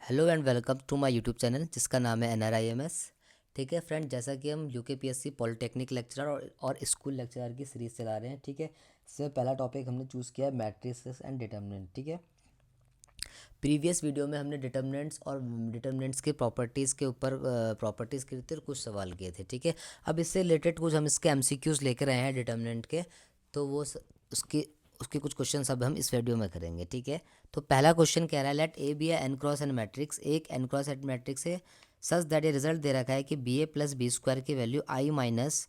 Hello and welcome to my YouTube channel जिसका नाम है NRIMS। ठीक है फ्रेंड, जैसा कि हम UKPSC पॉलिटेक्निक लेक्चरर और स्कूल लेक्चरर की सीरीज़ चला रहे हैं। ठीक है, इससे पहला टॉपिक हमने चूज़ किया है मैट्रिसेस एंड डिटर्मिनेंट। ठीक है, प्रीवियस वीडियो में हमने डिटर्मिनेंट्स और डिटर्मिनेंट्स के प्रॉपर्टीज़ के ऊपर प्रॉपर्टीज़ के ऊपर कुछ सवाल किए थे। ठीक है, अब इससे रिलेटेड कुछ हम इसके MCQs लेकर आए हैं डिटर्मिनेंट के, तो उसकी उसके कुछ क्वेश्चन अब हम इस वीडियो में करेंगे। ठीक है, तो पहला क्वेश्चन कह रहा है let A B n cross n matrix, एक एन क्रॉस एन मैट्रिक्स है सच दैट ये रिजल्ट दे रखा है कि B A plus B square की value I minus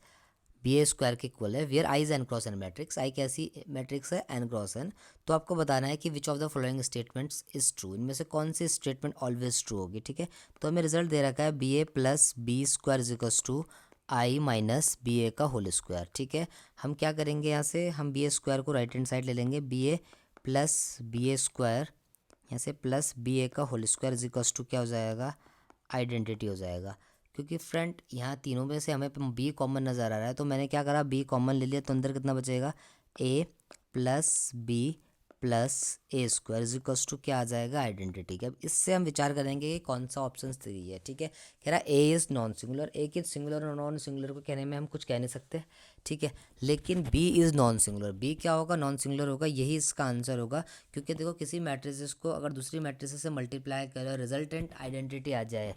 B A square के इक्वल है, where I is n cross n matrix. I कैसी मैट्रिक्स है? N cross n. तो आपको बताना है कि which of the following statements is true, इनमें से कौन सी स्टेटमेंट ऑलवेज ट्रू होगी। ठीक है, तो हमें रिजल्ट दे रखा है B A plus B square is equals to I minus B A का होल स्क्वायर। ठीक है, हम क्या करेंगे, यहाँ से हम बी ए स्क्वायर को राइट हैंड साइड ले लेंगे, B A plus B A square, यहाँ से प्लस बी ए का whole square is equals to क्या हो जाएगा, आइडेंटिटी हो जाएगा। क्योंकि फ्रेंड यहाँ तीनों में से हमें बी कॉमन नज़र आ रहा है, तो मैंने क्या करा, बी कॉमन ले लिया, तो अंदर कितना बचेगा, A plus B plus A square is equals to क्या आ जाएगा, आइडेंटिटी। अब इससे हम विचार करेंगे कि कौन सा ऑप्शन सही है। ठीक है, कह रहा ए इज़ नॉन सिंगुलर, ए की सिंगुलर और नॉन सिंगुलर को कहने में हम कुछ कह नहीं सकते। ठीक है, लेकिन B is non singular, B क्या होगा, नॉन सिंगुलर होगा, यही इसका आंसर होगा। क्योंकि देखो, किसी मैट्रिसेस को अगर दूसरी मैट्रिसेस से मल्टीप्लाई करो, रिजल्टेंट आइडेंटिटी आ जाए,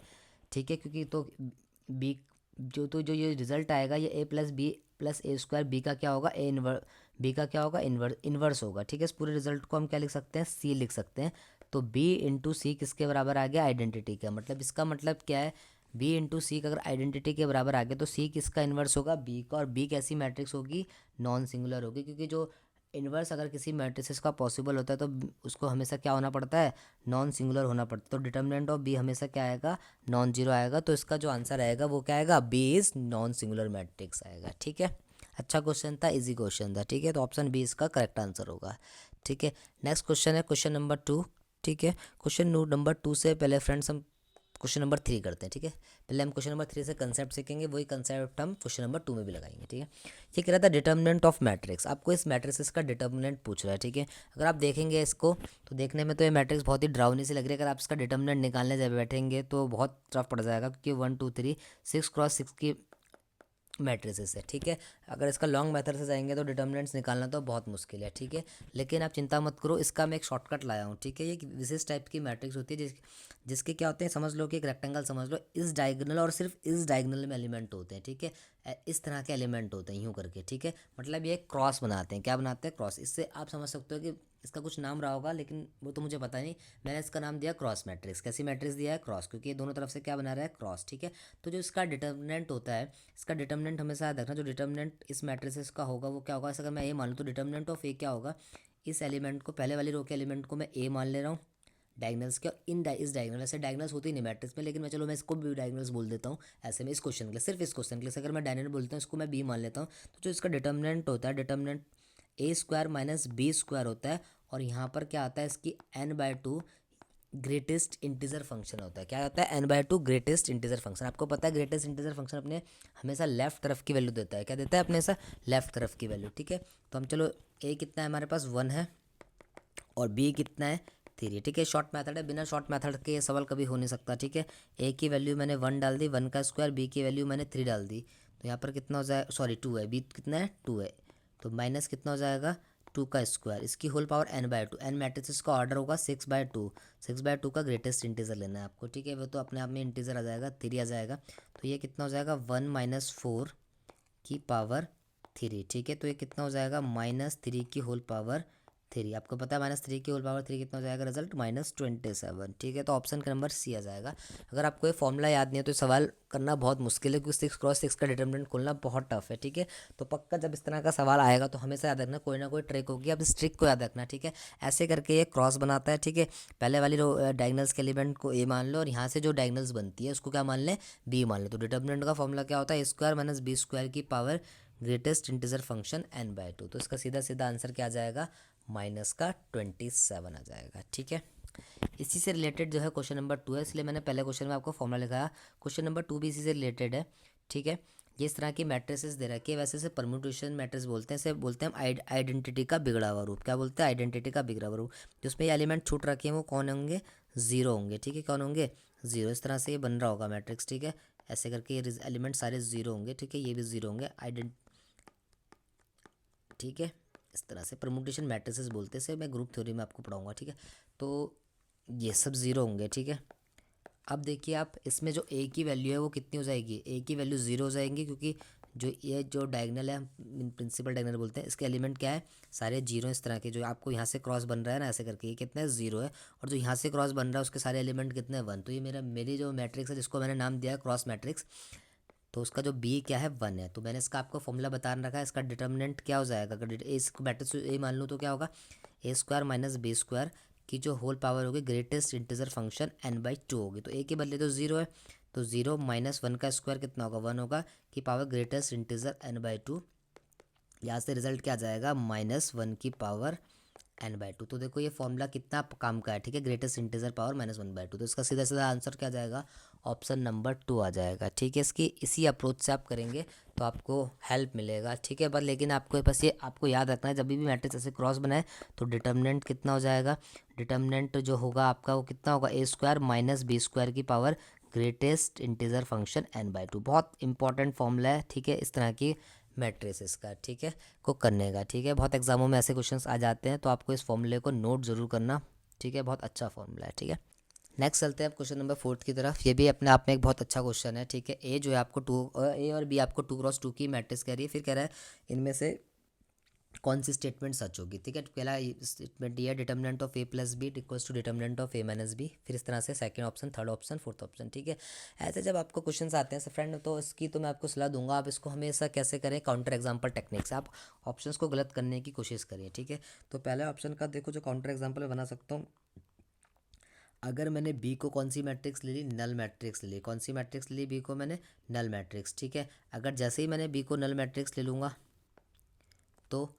ठीक है, क्योंकि तो बी जो ये रिजल्ट आएगा, ये ए plus B plus A square, B का क्या होगा, ए इनवर्स, बी का क्या होगा, इनवर्स होगा। ठीक है, इस पूरे रिजल्ट को हम क्या लिख सकते हैं, सी लिख सकते हैं। तो बी इंटू सी किसके बराबर आ गया, आइडेंटिटी का। मतलब इसका मतलब क्या है, बी इंटू सी का अगर आइडेंटिटी के बराबर आ गया तो सी किसका इन्वर्स होगा, बी का। और बी कैसी मैट्रिक्स होगी, नॉन सिंगुलर होगी, क्योंकि जो इन्वर्स अगर किसी मैट्रिसेस का पॉसिबल होता है तो उसको हमेशा क्या होना पड़ता है, नॉन सिंगुलर होना पड़ता है। तो डिटर्मिनेंट ऑफ बी हमेशा क्या आएगा, नॉन जीरो आएगा। तो इसका जो आंसर आएगा वो क्या आएगा, B is non singular matrix आएगा। ठीक है, अच्छा क्वेश्चन था, इजी क्वेश्चन था। ठीक है, तो ऑप्शन बी इसका करेक्ट आंसर होगा। ठीक है, नेक्स्ट क्वेश्चन है क्वेश्चन नंबर 2। ठीक है, क्वेश्चन नंबर 2 से पहले फ्रेंड्स हम क्वेश्चन नंबर 3 करते हैं। ठीक है, पहले हम क्वेश्चन नंबर 3 से कंसेप्ट सीखेंगे, वही कंसेप्ट हम क्वेश्चन नंबर 2 में भी लगाएंगे। ठीक है, ये कह रहा था डिटर्मिनेंट ऑफ मैट्रिक्स, आपको इस मैट्रिक्स का डिटर्मिनेंट पूछ रहा है। ठीक है, अगर आप देखेंगे इसको तो देखने में तो ये मैट्रिक्स बहुत ही ड्राउनी सी लग रही है। अगर आप इसका डिटर्मिनेंट निकालने जब बैठेंगे तो बहुत टफ पड़ जाएगा, क्योंकि 1 2 3 6 क्रॉस 6 की मैट्रिसेस है। ठीक है, अगर इसका लॉन्ग मेथड से जाएंगे तो डिटर्मिनेंट्स निकालना तो बहुत मुश्किल है। ठीक है, लेकिन आप चिंता मत करो, इसका मैं एक शॉर्टकट लाया हूँ। ठीक है, ये एक विशेष टाइप की मैट्रिक्स होती है जिसके क्या होते हैं, समझ लो कि एक रेक्टेंगल समझ लो, इस डायगोनल और सिर्फ इस डायगोनल में एलिमेंट होते हैं। ठीक है, इस तरह के एलिमेंट होते हैं यूँ करके। ठीक है, मतलब ये क्रॉस बनाते हैं, क्या बनाते हैं, क्रॉस। इससे आप समझ सकते हो कि इसका कुछ नाम रहा होगा, लेकिन वो तो मुझे पता नहीं। मैंने इसका नाम दिया क्रॉस मैट्रिक्स। कैसी मैट्रिक्स दिया है, क्रॉस, क्योंकि ये दोनों तरफ से क्या बना रहा है, क्रॉस। ठीक है, तो जो इसका डिटर्मिनेंट होता है, इसका डिटर्मिनेंट हमेशा याद रखना, जो डिटर्मिनेंट इस मैट्रिसेस का होगा वो क्या होगा। अगर मैं ए मान लूँ तो डिटर्मिनेंट ऑफ ए क्या होगा, इस एलिमेंट को, पहले वाली रो के एलिमेंट को मैं ए मान ले रहा हूँ डायगनल्स के, और इस डायगनल, वैसे डायगनल्स होती नहीं मैट्रिक्स में, लेकिन मैं इसको भी डायगनल्स बोल देता हूँ ऐसे में, इस क्वेश्चन के लिए, सिर्फ इस क्वेश्चन के लिए अगर मैं डायगनल बोलता हूँ, इसको मैं बी मान लेता हूँ। तो जो इसका डिटर्मिनेंट होता है, डिटर्मिनेंट ए स्क्वायर माइनस बी स्क्वायर होता है, और यहाँ पर क्या आता है, इसकी n/2 ग्रेटेस्ट इंटीजर फंक्शन होता है। क्या होता है, n/2 ग्रेटेस्ट इंटीजर फंक्शन। आपको पता है ग्रेटेस्ट इंटीजर फंक्शन अपने हमेशा लेफ्ट तरफ की वैल्यू देता है। क्या देता है, अपने ऐसा लेफ्ट तरफ की वैल्यू। ठीक है, तो हम चलो, ए कितना है हमारे पास, 1 है, और बी कितना है, 3। ठीक है, शॉर्ट मेथड है, बिना शॉर्ट मेथड के ये सवाल कभी हो नहीं सकता। ठीक है, ए की वैल्यू मैंने 1 डाल दी, 1 का स्क्वायर, बी की वैल्यू मैंने 3 डाल दी, तो यहाँ पर कितना हो जाए, सॉरी 2 है, बी कितना है, 2 है, तो माइनस कितना हो जाएगा, 2 का स्क्वायर, इसकी whole power n/2। N matrix का ऑर्डर होगा 6/2, 6/2 का ग्रेटेस्ट इंटीजर लेना है आपको। ठीक है, वो तो अपने आप में इंटीजर आ जाएगा, 3 आ जाएगा, तो ये कितना हो जाएगा, 1 माइनस 4 की पावर 3। ठीक है, तो ये कितना हो जाएगा, -3 की होल पावर 3। आपको पता है -3 की होल पावर 3 कितना हो जाएगा, रिजल्ट -27। ठीक है, तो ऑप्शन का नंबर सी आ जाएगा। अगर आपको ये फॉर्मूला याद नहीं है तो सवाल करना बहुत मुश्किल है, क्योंकि 6 क्रॉस 6 का डिटर्मिनेंट खोलना बहुत टफ है। ठीक है, तो पक्का जब इस तरह का सवाल आएगा तो हमेशा याद रखना, कोई ना कोई ट्रिक होगी, अब इस ट्रिक को याद रखना। ठीक है, ऐसे करके ये क्रॉस बनाता है। ठीक है, पहले वाली डायगनल्स के एलिमेंट को ए मान लो, और यहाँ से जो डायगनल्स बनती है उसको क्या मान लें, बी मान लें। तो डिटर्मिनेंट का फॉर्मूला क्या होता है, A² माइनस B² की power greatest integer function n/2। तो इसका सीधा सीधा आंसर क्या आ जाएगा, -27 आ जाएगा। ठीक है, इसी से रिलेटेड जो है क्वेश्चन नंबर 2 है, इसलिए मैंने पहले क्वेश्चन में आपको फॉर्मूला लिखाया। क्वेश्चन नंबर 2 भी इसी से रिलेटेड है। ठीक है, ये इस तरह की मैट्रिसेस दे रखी है, वैसे से परम्यूटेशन मैट्रिक्स बोलते हैं, इसे बोलते हैं हम आइडेंटिटी का बिगड़ा हुआ रूप। क्या बोलते हैं, आइडेंटिटी का बिगड़ा हुआ रूप। जिसमें ये एलिमेंट छूट रखे हैं वो कौन होंगे, ज़ीरो होंगे, ठीक है। कौन होंगे? ज़ीरो। इस तरह से ये बन रहा होगा मैट्रिक्स, ठीक है। ऐसे करके ये एलिमेंट सारे ज़ीरो होंगे, ठीक है। ये भी ज़ीरो होंगे ठीक है। इस तरह से परमुटेशन मैट्रिसेस बोलते हैं, मैं ग्रुप थ्योरी में आपको पढ़ाऊंगा, ठीक है। तो ये सब ज़ीरो होंगे, ठीक है। अब देखिए आप, इसमें जो ए की वैल्यू है वो कितनी हो जाएगी? ए की वैल्यू ज़ीरो हो जाएंगी, क्योंकि जो ये जो डायगनल है, प्रिंसिपल डायगनल बोलते हैं, इसके एलिमेंट क्या है? सारे जीरो। इस तरह के जो आपको यहाँ से क्रॉस बन रहा है ना, ऐसे करके, ये कितना है? ज़ीरो है। और जो यहाँ से क्रॉस बन रहा है उसके सारे एलिमेंट कितने हैं? वन। तो ये मेरी जो मैट्रिक्स है, जिसको मैंने नाम दिया है क्रॉस मैट्रिक्स, तो उसका जो बी क्या है? वन है। तो मैंने इसका आपको फॉर्मूला बता रखा है। इसका डिटर्मिनेंट क्या हो जाएगा? अगर इसको मैट्रिक्स ए मान लूँ तो क्या होगा? ए स्क्वायर माइनस बी स्क्वायर की जो होल पावर होगी ग्रेटेस्ट इंटीजर फंक्शन n/2 होगी। तो ए के बदले तो ज़ीरो है, तो ज़ीरो माइनस वन का स्क्वायर कितना होगा? वन होगा, की पावर ग्रेटेस्ट इंटीजर n/2। यहाँ से रिजल्ट क्या आ जाएगा? माइनस वन की पावर n/2। तो देखो ये फॉर्मूला कितना काम का है, ठीक है। Greatest integer power -1/2। तो इसका सीधा सीधा आंसर क्या जाएगा? ऑप्शन नंबर 2 आ जाएगा, ठीक है। इसकी इसी अप्रोच से आप करेंगे तो आपको हेल्प मिलेगा, ठीक है। बस लेकिन आपको बस ये आपको याद रखना है, जब भी मैट्रिक्स ऐसे क्रॉस बनाए तो डिटर्मिनेंट कितना हो जाएगा? डिटर्मिनेंट जो होगा आपका वो कितना होगा? ए स्क्वायर माइनस बी स्क्वायर की power greatest integer function n/2। बहुत इंपॉर्टेंट फॉर्मूला है, ठीक है, इस तरह की मैट्रिसेस का, ठीक है, को करने का, ठीक है। बहुत एग्जामों में ऐसे क्वेश्चंस आ जाते हैं, तो आपको इस फॉर्मूले को नोट जरूर करना, ठीक है। बहुत अच्छा फॉर्मूला है, ठीक है। नेक्स्ट चलते हैं आप क्वेश्चन नंबर 4 की तरफ। ये भी अपने आप में एक बहुत अच्छा क्वेश्चन है, ठीक है। ए जो है आपको ए और बी आपको 2x2 की मैट्रिक्स कह रही है, फिर कह रहा है इनमें से कौन सी स्टेटमेंट सच होगी, ठीक है। तो पहला स्टेटमेंट ये है, determinant of A plus B equals to determinant of A minus B. फिर इस तरह से second option, third option, fourth option, ठीक है। ऐसे जब आपको क्वेश्चंस आते हैं फ्रेंड, तो इसकी तो मैं आपको सलाह दूंगा, आप इसको हमेशा कैसे करें? काउंटर एग्जाम्पल टेक्निक से आप ऑप्शंस को गलत करने की कोशिश करिए, ठीक है। तो पहले ऑप्शन का देखो, जो काउंटर एग्जाम्पल मैं बना सकता हूँ, अगर मैंने बी को कौन सी मैट्रिक्स ले ली? नल मैट्रिक्स ले ली। कौन सी मैट्रिक्स ले ली? बी को मैंने नल मैट्रिक्स, ठीक है। अगर जैसे ही मैंने बी को नल मैट्रिक्स ले लूँगा तो,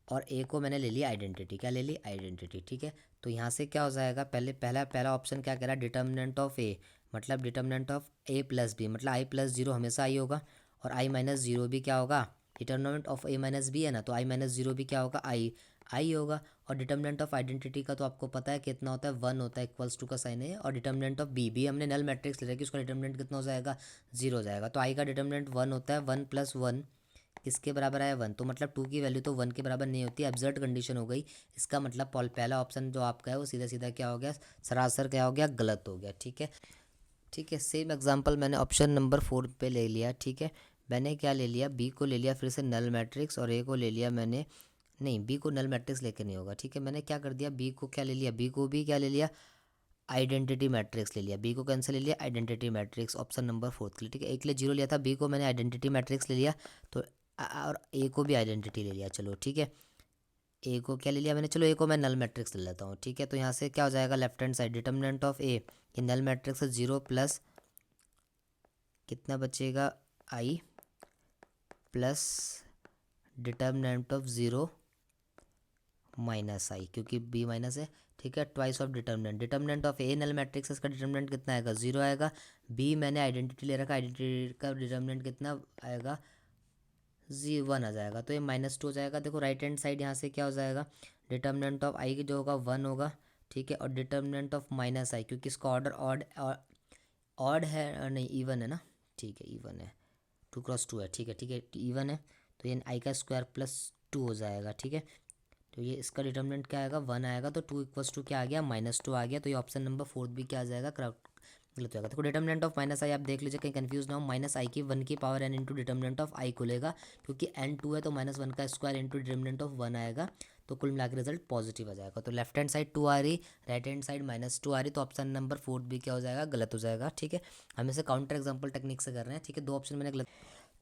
और ए को मैंने ले लिया आइडेंटिटी, क्या ले ली? आइडेंटिटी, ठीक है। तो यहाँ से क्या हो जाएगा? पहला ऑप्शन क्या कह रहा है? डिटर्मिनेंट ऑफ ए, मतलब determinant of A plus B, मतलब आई प्लस जीरो हमेशा आई होगा, और आई माइनस जीरो भी क्या होगा? Determinant of A minus B है ना, तो आई माइनस जीरो भी क्या होगा? आई होगा। और डिटर्मिनेंट ऑफ आइडेंटिटी का तो आपको पता है कितना होता है? वन होता है, इक्वल्स टू का साइन है। और डिटर्मिनेंट ऑफ बी हमने नल मैट्रिक्स ले रखी, उसका डिटर्मिनेंट कितना हो जाएगा? जीरो हो जाएगा। तो आई का डिटर्मिनेंट वन होता है, वन प्लस वन किसके बराबर आया? वन। तो मतलब टू की वैल्यू तो वन के बराबर नहीं होती, एब्सर्ड कंडीशन हो गई। इसका मतलब पहला ऑप्शन जो आपका है वो सीधा सीधा क्या हो गया? सरासर क्या हो गया? गलत हो गया, ठीक है। ठीक है, सेम एग्जांपल मैंने ऑप्शन नंबर 4 पे ले लिया, ठीक है। मैंने क्या ले लिया? बी को ले लिया फिर से नल मैट्रिक्स, और ए को ले लिया मैंने, नहीं, बी को नल मैट्रिक्स लेके नहीं होगा, ठीक है। मैंने क्या कर दिया? बी को क्या ले लिया? बी को भी क्या ले लिया? आइडेंटिटी मैट्रिक्स ले लिया। बी को कैंसिल ले लिया, आइडेंटिटी मैट्रिक्स ऑप्शन नंबर 4 के लिए, ठीक है। एक के लिए जीरो लिया था, बी को मैंने आइडेंटिटी मैट्रिक्स ले लिया, तो और ए को भी आइडेंटिटी ले लिया, चलो ठीक है। ए को क्या ले लिया मैंने? चलो ए को मैं नल मैट्रिक्स ले लेता हूँ, ठीक है। तो यहाँ से क्या हो जाएगा? Left hand side determinant of A, ये नल मैट्रिक्स है, जीरो प्लस कितना बचेगा? I plus determinant of zero minus I, क्योंकि बी माइनस है, ठीक है। Twice of determinant of A null matrix, इसका डिटर्मिनेंट कितना आएगा? जीरो आएगा। बी मैंने आइडेंटिटी ले रखा, आइडेंटिटी का डिटर्मिनेंट कितना आएगा? वन आ जाएगा, तो ये -2 हो जाएगा। देखो राइट हैंड साइड यहाँ से क्या हो जाएगा? डिटर्मिनेंट ऑफ आई जो होगा वन होगा, ठीक है। और डिटर्मिनेंट ऑफ माइनस आई, क्योंकि इसका ऑर्डर ऑड है और नहीं इवन है ना, ठीक है, इवन है, 2x2 है, ठीक है, ठीक है, इवन है। तो ये आई का स्क्वायर प्लस टू हो जाएगा, ठीक है। तो ये इसका डिटर्मिनेंट क्या आएगा? वन आएगा। तो टू इक्वल्स टू क्या आ गया? -2 आ गया। तो ये ऑप्शन नंबर 4 भी क्या आ जाएगा? गलत हो जाएगा। देखो डिटर्मिनेंट ऑफ माइनस आई आप देख लीजिए, कहीं कंफ्यूज ना हो। माइनस आई की वन की power n into determinant of I खुलेगा, क्योंकि n 2 है, तो माइनस वन का square into determinant of one आएगा, तो कुल मिला के रिजल्ट पॉजिटिव आ जाएगा। तो लेफ्ट हैंड साइड 2 आ रही, राइट हैंड साइड -2 आ रही, तो ऑप्शन नंबर 4 भी क्या हो जाएगा? गलत हो जाएगा, ठीक है। हम इसे काउंटर एग्जाम्पल टेक्निक से कर रहे हैं, ठीक है। दो ऑप्शन मैंने गलत।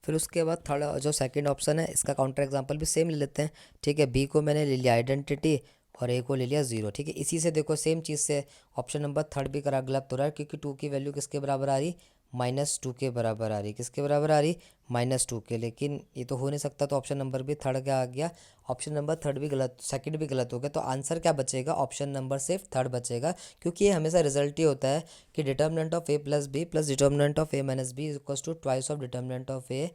फिर उसके बाद थर्ड जो सेकंड ऑप्शन है, इसका काउंटर एग्जांपल भी सेम ले लेते हैं, ठीक है। बी को मैंने ले लिया आइडेंटिटी, और ए को ले लिया ज़ीरो, ठीक है। इसी से देखो सेम चीज़ से ऑप्शन नंबर थर्ड भी करा गलत हो रहा है, क्योंकि टू की वैल्यू किसके बराबर आ रही? -2 के बराबर आ रही। किसके बराबर आ रही? -2 के। लेकिन ये तो हो नहीं सकता, तो ऑप्शन नंबर भी थर्ड क्या आ गया? ऑप्शन नंबर थर्ड भी गलत, सेकंड भी गलत हो गया। तो आंसर क्या बचेगा? ऑप्शन नंबर सिर्फ थर्ड बचेगा, क्योंकि ये हमेशा रिजल्ट ही होता है कि determinant of A plus B plus determinant of A minus B equals to twice of determinant of A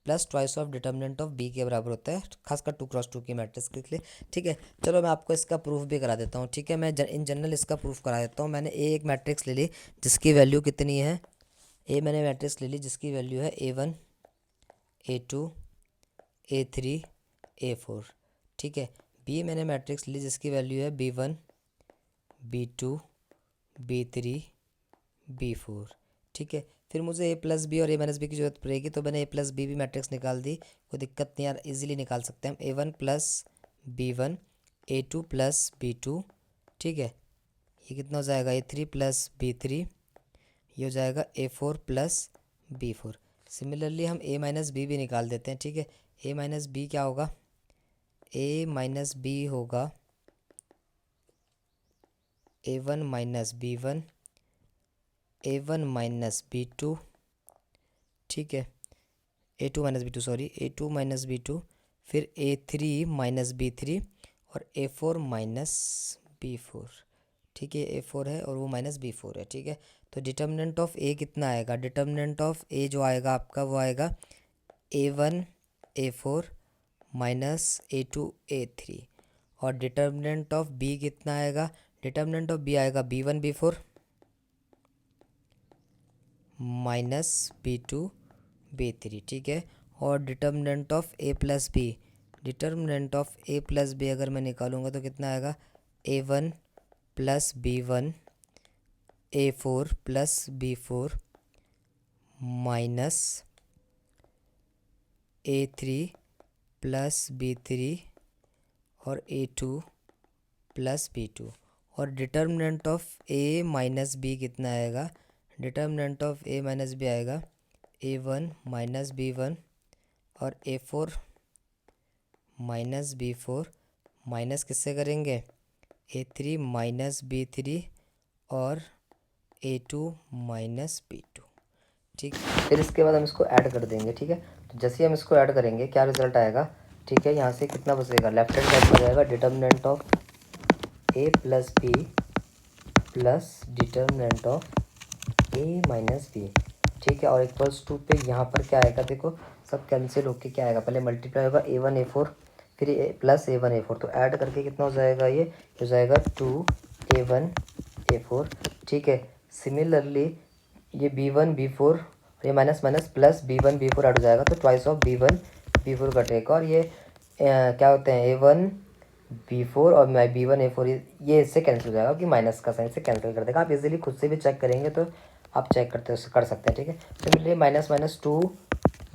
plus twice of determinant of B के बराबर होता है, खासकर 2x2 की मैट्रिक्स के लिए। ठीक है, चलो मैं आपको इसका प्रूफ भी करा देता हूँ। ठीक है, मैं इन जनरल इसका प्रूफ करा देता हूँ। मैंने एक मैट्रिक्स ले ली जिसकी वैल्यू कितनी है, मैंने मैट्रिक्स ले ली जिसकी वैल्यू है A1 A2 A3 A4। ठीक है, बी मैंने मैट्रिक्स ली जिसकी वैल्यू है B1 B2 B3 B4। ठीक है, फिर मुझे A+B और A-B की जरूरत पड़ेगी, तो मैंने A+B भी मैट्रिक्स निकाल दी, कोई दिक्कत नहीं यार, इजीली निकाल सकते हैं हम। A1 + B1 A2 + B2। ठीक है, ये कितना हो जाएगा, A3 + B3, ये हो जाएगा A4 + B4। सिमिलरली हम A-B भी निकाल देते हैं। ठीक है, A-B क्या होगा, A-B होगा A1 - B1 A1 - B2। ठीक है, A2 - B2 sorry A2 - B2, फिर A3 - B3 और A4 - B4। ठीक है, A4 है और वो -B4 है। ठीक है, तो डिटर्मिनेंट ऑफ A कितना आएगा, डिटर्मिनेंट ऑफ A जो आएगा आपका वो आएगा A1 A4 -A2 A3। और डिटर्मिनेंट ऑफ B कितना आएगा, डिटर्मिनेंट ऑफ B आएगा B1 B4 -B2 B3। ठीक है, और determinant of A+B, determinant of A+B अगर मैं निकालूंगा तो कितना आएगा, A1 + B1 A4 + B4 -A3 + B3 और A2 + B2। और डिटर्मिनेंट ऑफ A - B कितना आएगा, डिटर्मिनेंट ऑफ A - B आएगा A1 - B1 और A4 - B4 माइनस किससे करेंगे, A3 - B3 और A2 - B2। ठीक, फिर इसके बाद हम इसको ऐड कर देंगे। ठीक है, तो जैसे ही हम इसको ऐड करेंगे क्या रिजल्ट आएगा। ठीक है, यहाँ से कितना बचेगा, लेफ्ट हैंड साइड में जाएगा determinant of A + B plus determinant of A - B। ठीक है, और =2 पे यहाँ पर क्या आएगा, देखो सब कैंसिल होके क्या आएगा, पहले मल्टीप्लाई होगा A1 A4 फिर प्लस A1 A4, तो ऐड करके कितना हो जाएगा, ये हो जाएगा 2A1 A4। ठीक है, सिमिलरली ये B1 B4 ये minus minus plus B1 B4 add हो जाएगा, तो ट्वाइस ऑफ B1 B4 कटेगा, और ये क्या होते हैं A1 B4 और B1 A4, ये इससे कैंसिल हो जाएगा कि माइनस का साइन से कैंसिल कर देगा। आप इजीली खुद से भी चेक करेंगे तो आप चेक कर सकते हैं। ठीक है, सिमिलरली -2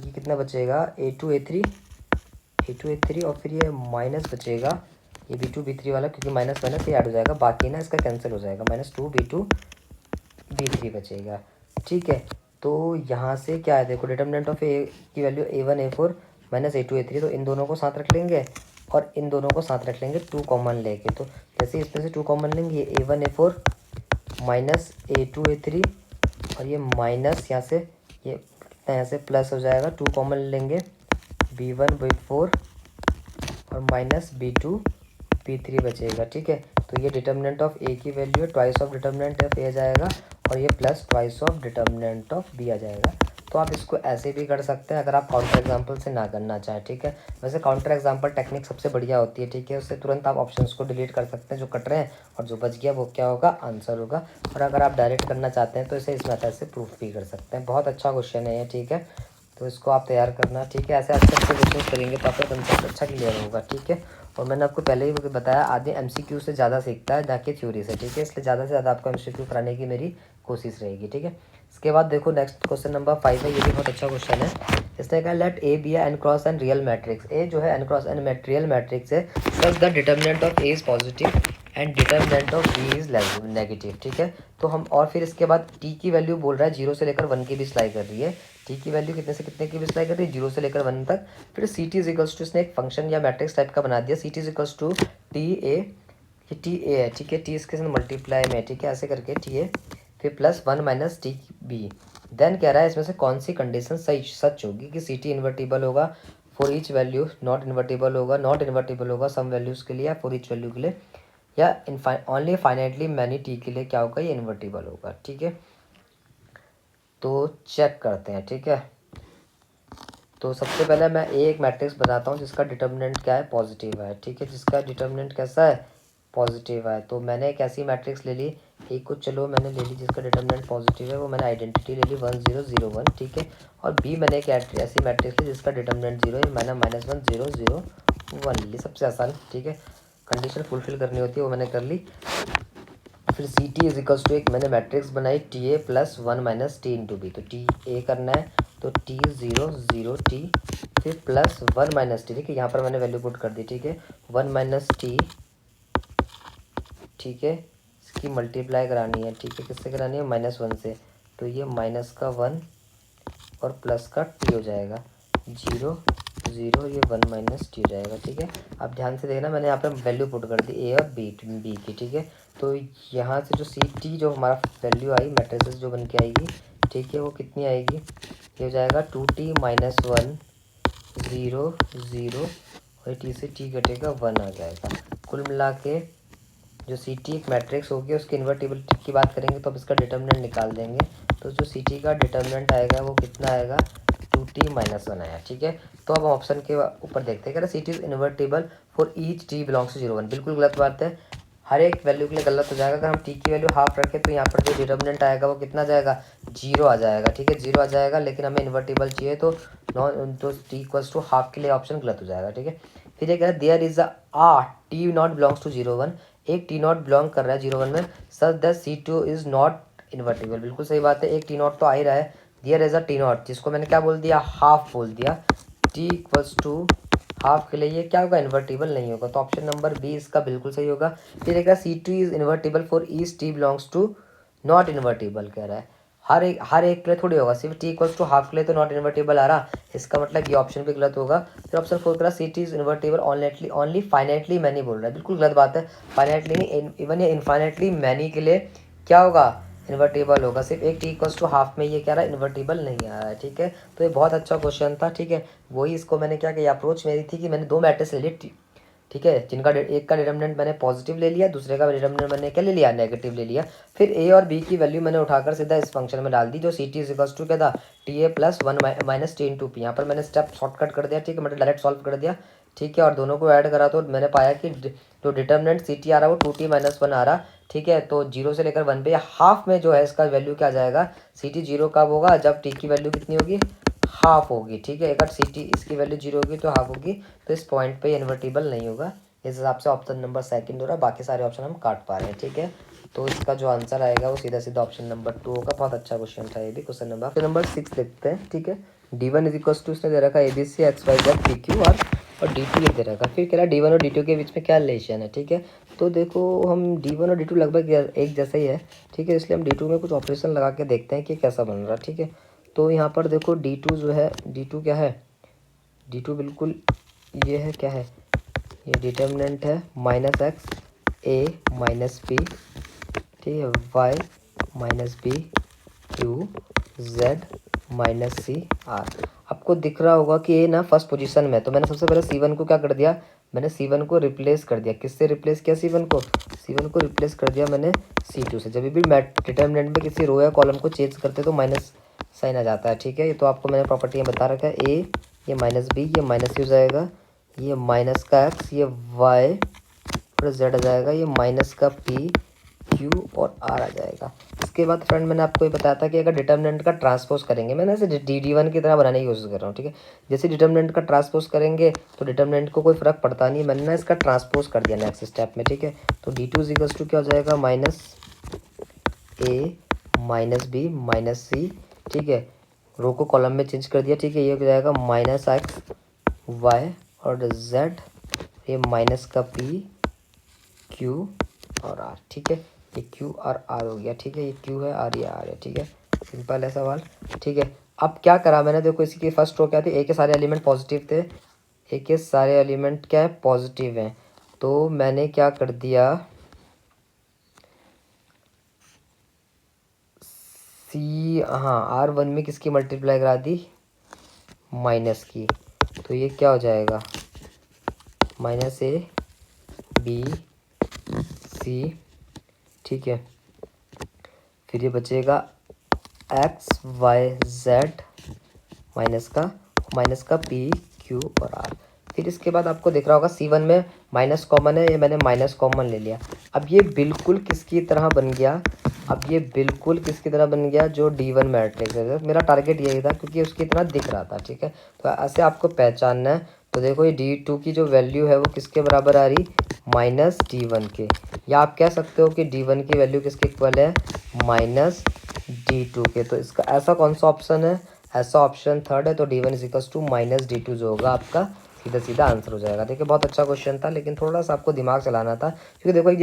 ये कितना बचेगा, A2 A3 और फिर ये माइनस बचेगा ये B2 B3 वाला, क्योंकि माइनस माइनस ये ऐड हो जाएगा, बाकी ना इसका कैंसिल हो जाएगा, -2 B2 B3 बचेगा। ठीक है, तो यहाँ से क्या है, देखो डिटर्मिनेंट ऑफ A की value A1 A4 -A2 A3, तो इन दोनों को साथ रख लेंगे और इन दोनों को साथ रख लेंगे 2 कॉमन लेके। तो जैसे इसमें से 2 कॉमन लेंगे, ये A1 A4 -A2 A3 और ये माइनस यहाँ से ये यहाँ से प्लस हो जाएगा, 2 कॉमन लेंगे B1 B4 और -B2 B3 बचेगा। ठीक है, तो ये डिटर्मिनेंट ऑफ A की वैल्यू है, twice of determinant of A आ जाएगा और ये plus twice of determinant of B आ जाएगा। तो आप इसको ऐसे भी कर सकते हैं अगर आप काउंटर एग्जांपल से ना करना चाहें। ठीक है, वैसे काउंटर एग्जांपल टेक्निक सबसे बढ़िया होती है। ठीक है, उससे तुरंत आप ऑप्शंस को डिलीट कर सकते हैं जो कट रहे हैं, और जो बच गया वो क्या होगा, आंसर होगा। और अगर आप डायरेक्ट करना चाहते हैं तो इसे इस मेथड से प्रूफ भी कर सकते हैं। बहुत अच्छा क्वेश्चन है ये। ठीक है, तो इसको आप तैयार करना। ठीक है, ऐसे अच्छे अच्छे क्वेश्चन करेंगे तो आपका कंसेप्ट अच्छा क्लियर होगा। ठीक है, और मैंने आपको पहले ही बताया आदमी MCQ से ज़्यादा सीखता है ना कि थ्योरी से। ठीक है, इसलिए ज़्यादा से ज़्यादा आपको MCQ कराने की मेरी कोशिश रहेगी। ठीक है, इसके बाद देखो नेक्स्ट क्वेश्चन नंबर 5 है, ये भी बहुत अच्छा क्वेश्चन है। इसने कहा let A B n cross n real matrix. A जो है n cross n real matrix है, such the determinant of A is positive and determinant of B is negative. ठीक है, तो हम और फिर इसके बाद T की वैल्यू बोल रहा है 0 से लेकर 1 के बीच लाई कर रही है। T की वैल्यू कितने से कितने के बीच लाई कर रही है, 0 से लेकर 1 तक। फिर C T is equals to, इसने एक फंक्शन या मैट्रिक्स टाइप का बना दिया, C T is equals to T A, ये टी ए है। ठीक है, टी इसके साथ मल्टीप्लाई में। ठीक है, ऐसे करके टी ए फिर plus 1 minus T B. Then कह रहा है इसमें से कौन सी कंडीशन सही सच होगी कि सी टी इन्वर्टिबल होगा for each value, not invertible होगा, नॉट इन्वर्टिबल होगा सम वैल्यूज़ के लिए, फॉर ईच वैल्यू के लिए, या ओनली फाइनाइटली मैनी टी के लिए क्या होगा, ये इन्वर्टिबल होगा। ठीक है, तो चेक करते हैं। ठीक है, तो सबसे पहले मैं एक मैट्रिक्स बताता हूँ जिसका डिटर्मिनेंट क्या है, पॉजिटिव है, ठीक है, जिसका डिटर्मिनेंट कैसा है, पॉजिटिव है। तो मैंने एक ऐसी मैट्रिक्स ले ली, एक को चलो मैंने ले ली जिसका डिटर्मिनेंट पॉजिटिव है, वो मैंने आइडेंटिटी ले ली 1 0 0 1, ठीक है। और बी मैंने एक ऐसी मैट्रिक्स ली जिसका डिटर्मिनेंट 0 है, मैंने -1 0 0 1 ली, सबसे आसान, ठीक है। कंडीशन फुलफिल करनी होती है वो मैंने कर ली। फिर C T is equals to एक मैंने मैट्रिक्स बनाई T A plus 1 minus T into B. तो टी ए करना है तो टी 0 0 टी, फिर प्लस 1 माइनस टी, ठीक है, यहाँ पर मैंने वैल्यू पुट कर दी, ठीक है, 1 माइनस टी, ठीक है, इसकी मल्टीप्लाई करानी है, ठीक है, किससे करानी है, -1 से। तो ये माइनस का 1 और प्लस का टी हो जाएगा, 0 0, ये 1 माइनस टी हो जाएगा, ठीक है। अब ध्यान से देखना, मैंने यहाँ पे वैल्यू पुट कर दी ए और बी की, ठीक है। तो यहाँ से जो सी टी जो हमारा वैल्यू आई मैट्रिसेस जो बन के आएगी, ठीक है, वो कितनी आएगी, ये हो जाएगा 2t -1 0 0, और टी से टी घटेगा 1 आ जाएगा। कुल मिला के जो सी टी एक मैट्रिक्स होगी उसकी इन्वर्टिबिलिटी की बात करेंगे तो अब इसका डिटर्मिनेंट निकाल देंगे। तो जो सी टी का डिटर्मिनेंट आएगा वो कितना आएगा, 2t -1 आया, ठीक है। तो अब हम ऑप्शन के ऊपर देखते हैं, कह रहे C T is invertible for each T belongs to 0 1। बिल्कुल गलत बात है, हर एक वैल्यू के लिए गलत हो जाएगा। अगर हम टी की वैल्यू हाफ रखें तो यहाँ पर जो डिटर्मिनेंट आएगा वो कितना जाएगा, 0 आ जाएगा, ठीक है, 0 आ जाएगा। लेकिन हमें इन्वर्टिबल चाहिए तो टी इक्वल्स टू हाफ के लिए ऑप्शन गलत हो जाएगा, ठीक है। फिर ये कह रहा है there is a T nought belongs to 0 1, एक टी नॉट बिलोंग कर रहा है 0 1 में, such that C two is not invertible. बिल्कुल सही बात है, एक टी नॉट तो आ ही रहा है। There is a T nought, जिसको मैंने क्या बोल दिया, हाफ बोल दिया, टी इक्वल्स टू हाफ के लिए ये क्या होगा, इन्वर्टिबल नहीं होगा। तो ऑप्शन नंबर बी इसका बिल्कुल सही होगा। फिर एक C two is invertible for each T belongs to not invertible कह रहा है, हर एक के लिए थोड़ी होगा, सिर्फ टी इक्वल्स टू हाफ के लिए तो नॉट इन्वर्टिबल आ रहा, इसका मतलब ये ऑप्शन भी गलत होगा। फिर ऑप्शन 4 का C T is invertible only finitely many बोल रहा है, बिल्कुल गलत बात है। फाइनाइटली नहीं, इवन ये इनफाइनाइटली मैनी के लिए क्या होगा, इन्वर्टिबल होगा। सिर्फ एक टी इक्वल्स टू हाफ में ये कह रहा है इन्वर्टिबल नहीं आ रहा है, ठीक है। तो ये बहुत अच्छा क्वेश्चन था, ठीक है। वही इसको मैंने क्या किया, अप्रोच मेरी थी कि मैंने दो मैट्रिक्स ले ली, ठीक है, जिनका एक का डिटर्मिनेंट मैंने पॉजिटिव ले लिया, दूसरे का डिटर्मिनेंट मैंने क्या ले लिया, नेगेटिव ले लिया। फिर ए और बी की वैल्यू मैंने उठाकर सीधा इस फंक्शन में डाल दी जो C T is equals to क्या था, T A plus 1 minus T into P. यहाँ पर मैंने स्टेप शॉर्टकट कर दिया, ठीक है, मतलब डायरेक्ट सॉल्व कर दिया, ठीक है। और दोनों को ऐड करा तो मैंने पाया कि जो डिटर्मिनेंट सी टी आ रहा है वो 2t -1 आ रहा, ठीक है। तो 0 से लेकर 1 पे हाफ में जो है इसका वैल्यू क्या जाएगा, सी टी 0 कब होगा, जब टी की वैल्यू कितनी होगी, हाफ होगी, ठीक है। अगर सी टी इसकी वैल्यू 0 होगी तो हाफ होगी, तो इस पॉइंट पे इन्वर्टिबल नहीं होगा। इस हिसाब से ऑप्शन नंबर सेकंड हो रहा है, बाकी सारे ऑप्शन हम काट पा रहे हैं, ठीक है। तो इसका जो आंसर आएगा वो सीधा सीधा ऑप्शन नंबर 2 होगा। बहुत अच्छा क्वेश्चन था ये भी। क्वेश्चन नंबर 6 देखते हैं, ठीक है। D1 इज इक्वल टू इसने दे रखा है ABC XYZ PQ और D2 ये दे रखा है। फिर कह रहा है D1 और D2 के बीच में क्या रिलेशन है, ठीक है। तो देखो हम D1 और D2 लगभग एक जैसा ही है, ठीक है, इसलिए हम D2 में कुछ ऑपरेशन लगा के देखते हैं कि कैसा बन रहा है, ठीक है। तो यहाँ पर देखो D2 जो है, D2 क्या है, D2 बिल्कुल ये है, क्या है, ये डिटर्मिनेंट है -x a माइनस बी, ठीक है, y minus B Q z minus C R. आपको दिख रहा होगा कि ये ना फर्स्ट पोजीशन में है, तो मैंने सबसे पहले C1 को क्या कर दिया, मैंने C1 को रिप्लेस कर दिया, किससे रिप्लेस किया, C1 को रिप्लेस कर दिया मैंने C2 से। जब भी डिटर्मिनेंट में किसी रो या कॉलम को चेंज करते तो माइनस साइन आ जाता है, ठीक है। ये तो आपको मैंने प्रॉपर्टी में बता रखा है, ए ये माइनस बी, ये माइनस सी हो जाएगा, ये माइनस का एक्स, ये वाई और जेड आ जाएगा, ये माइनस का पी क्यू और आर आ जाएगा। इसके बाद फ्रेंड मैंने आपको ये बताया था कि अगर डिटर्मिनेंट का ट्रांसपोज करेंगे, मैंने ऐसे D1 की तरह बनाने की कोशिश कर रहा हूँ, ठीक है। जैसे डिटर्मिनेंट का ट्रांसपोज करेंगे तो डिटर्मिनेंट को कोई फर्क पड़ता नहीं, मैंने ना इसका ट्रांसपोज कर दिया नेक्स्ट स्टेप में, ठीक है। तो D2 इज इक्वल्स टू क्या हो जाएगा, माइनस ए माइनस बी माइनस सी, ठीक है, रो को कॉलम में चेंज कर दिया, ठीक है। ये हो जाएगा माइनस एक्स वाई और जेड, ये माइनस का पी क्यू और आर, ठीक है। ये क्यू और आर हो गया, ठीक है, ये क्यू है आर, ये आर है, ठीक है। सिंपल है सवाल, ठीक है। अब क्या करा मैंने, देखो इसी की फर्स्ट रो क्या थी, ए के सारे एलिमेंट पॉजिटिव थे, ए के सारे एलिमेंट क्या है, पॉजिटिव हैं। तो मैंने क्या कर दिया, सी हाँ R1 में किसकी मल्टीप्लाई करा दी, माइनस की। तो ये क्या हो जाएगा, माइनस ए बी सी, ठीक है। फिर ये बचेगा एक्स वाई जेड माइनस का माइनस का पी क्यू और आर। फिर इसके बाद आपको दिख रहा होगा C1 में माइनस कॉमन है, ये मैंने माइनस कॉमन ले लिया। अब ये बिल्कुल किसकी तरह बन गया, अब ये बिल्कुल किसकी तरह बन गया, जो D1 मैट्रिक्स है। मेरा टारगेट यही था क्योंकि उसकी तरह दिख रहा था, ठीक है। तो ऐसे आपको पहचानना है। तो देखो ये D2 की जो वैल्यू है वो किसके बराबर आ रही, माइनस D1 के, या आप कह सकते हो कि D1 की वैल्यू किसके इक्वल है, माइनस D2 के। तो इसका ऐसा कौन सा ऑप्शन है, ऐसा ऑप्शन थर्ड है। तो D1 is equal to minus D2 जो होगा आपका सीधा सीधा आंसर हो जाएगा। देखिए बहुत अच्छा क्वेश्चन था, लेकिन थोड़ा सा आपको दिमाग चलाना था, क्योंकि देखो एक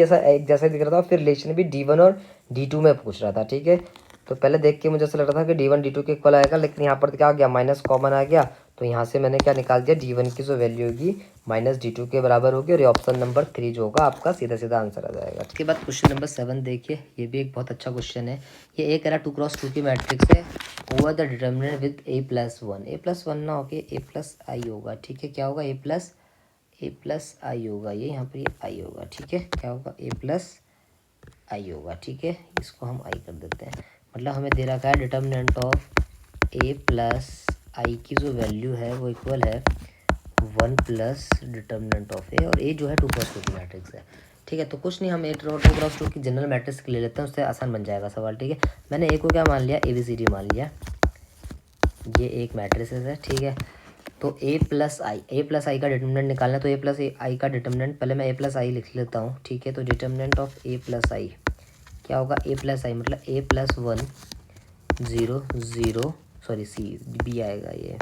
जैसा दिख रहा था, फिर रिलेशन भी D1 और D2 में पूछ रहा था, ठीक है। तो पहले देख के मुझे ऐसा लग रहा था कि D1 D2 के इक्वल आएगा, लेकिन यहाँ पर क्या आ गया, माइनस कॉमन आ गया। तो यहाँ से मैंने क्या निकाल दिया, D1 की जो वैल्यू होगी माइनस D2 के बराबर होगी, और ये ऑप्शन नंबर 3 जो होगा आपका सीधा सीधा आंसर आ जाएगा। इसके बाद क्वेश्चन नंबर 7 देखिए, ये भी एक बहुत अच्छा क्वेश्चन है। ये एक 2x2 की मैट्रिक्स है, over the determinant with a+1, a+1 ना होके a+i होगा, ठीक है। क्या होगा, a+i होगा, ये यहाँ पर ये i होगा, ठीक है। क्या होगा, a+i होगा, ठीक है। इसको हम i कर देते हैं। मतलब हमें दे रखा है डिटर्मिनेंट ऑफ a+i की जो वैल्यू है वो इक्वल है 1 प्लस डिटर्मिनेंट ऑफ ए, और ए जो है 2x2 की मैट्रिक्स है, ठीक है। तो कुछ नहीं, हम 2x2 की जनरल मैट्रिक्स ले लेते हैं, उससे आसान बन जाएगा सवाल, ठीक है। मैंने ए को क्या मान लिया, ABCD मान लिया, ये एक मैट्रिक्स है, ठीक है। तो a+i का डिटर्मिनेंट निकालना है, तो a+i का डिटर्मिनेंट, पहले मैं a+i लिख लेता हूँ, ठीक है। तो डिटर्मिनेंट ऑफ a+i क्या होगा, a+i मतलब a+1 0 0, सॉरी b आएगा, ये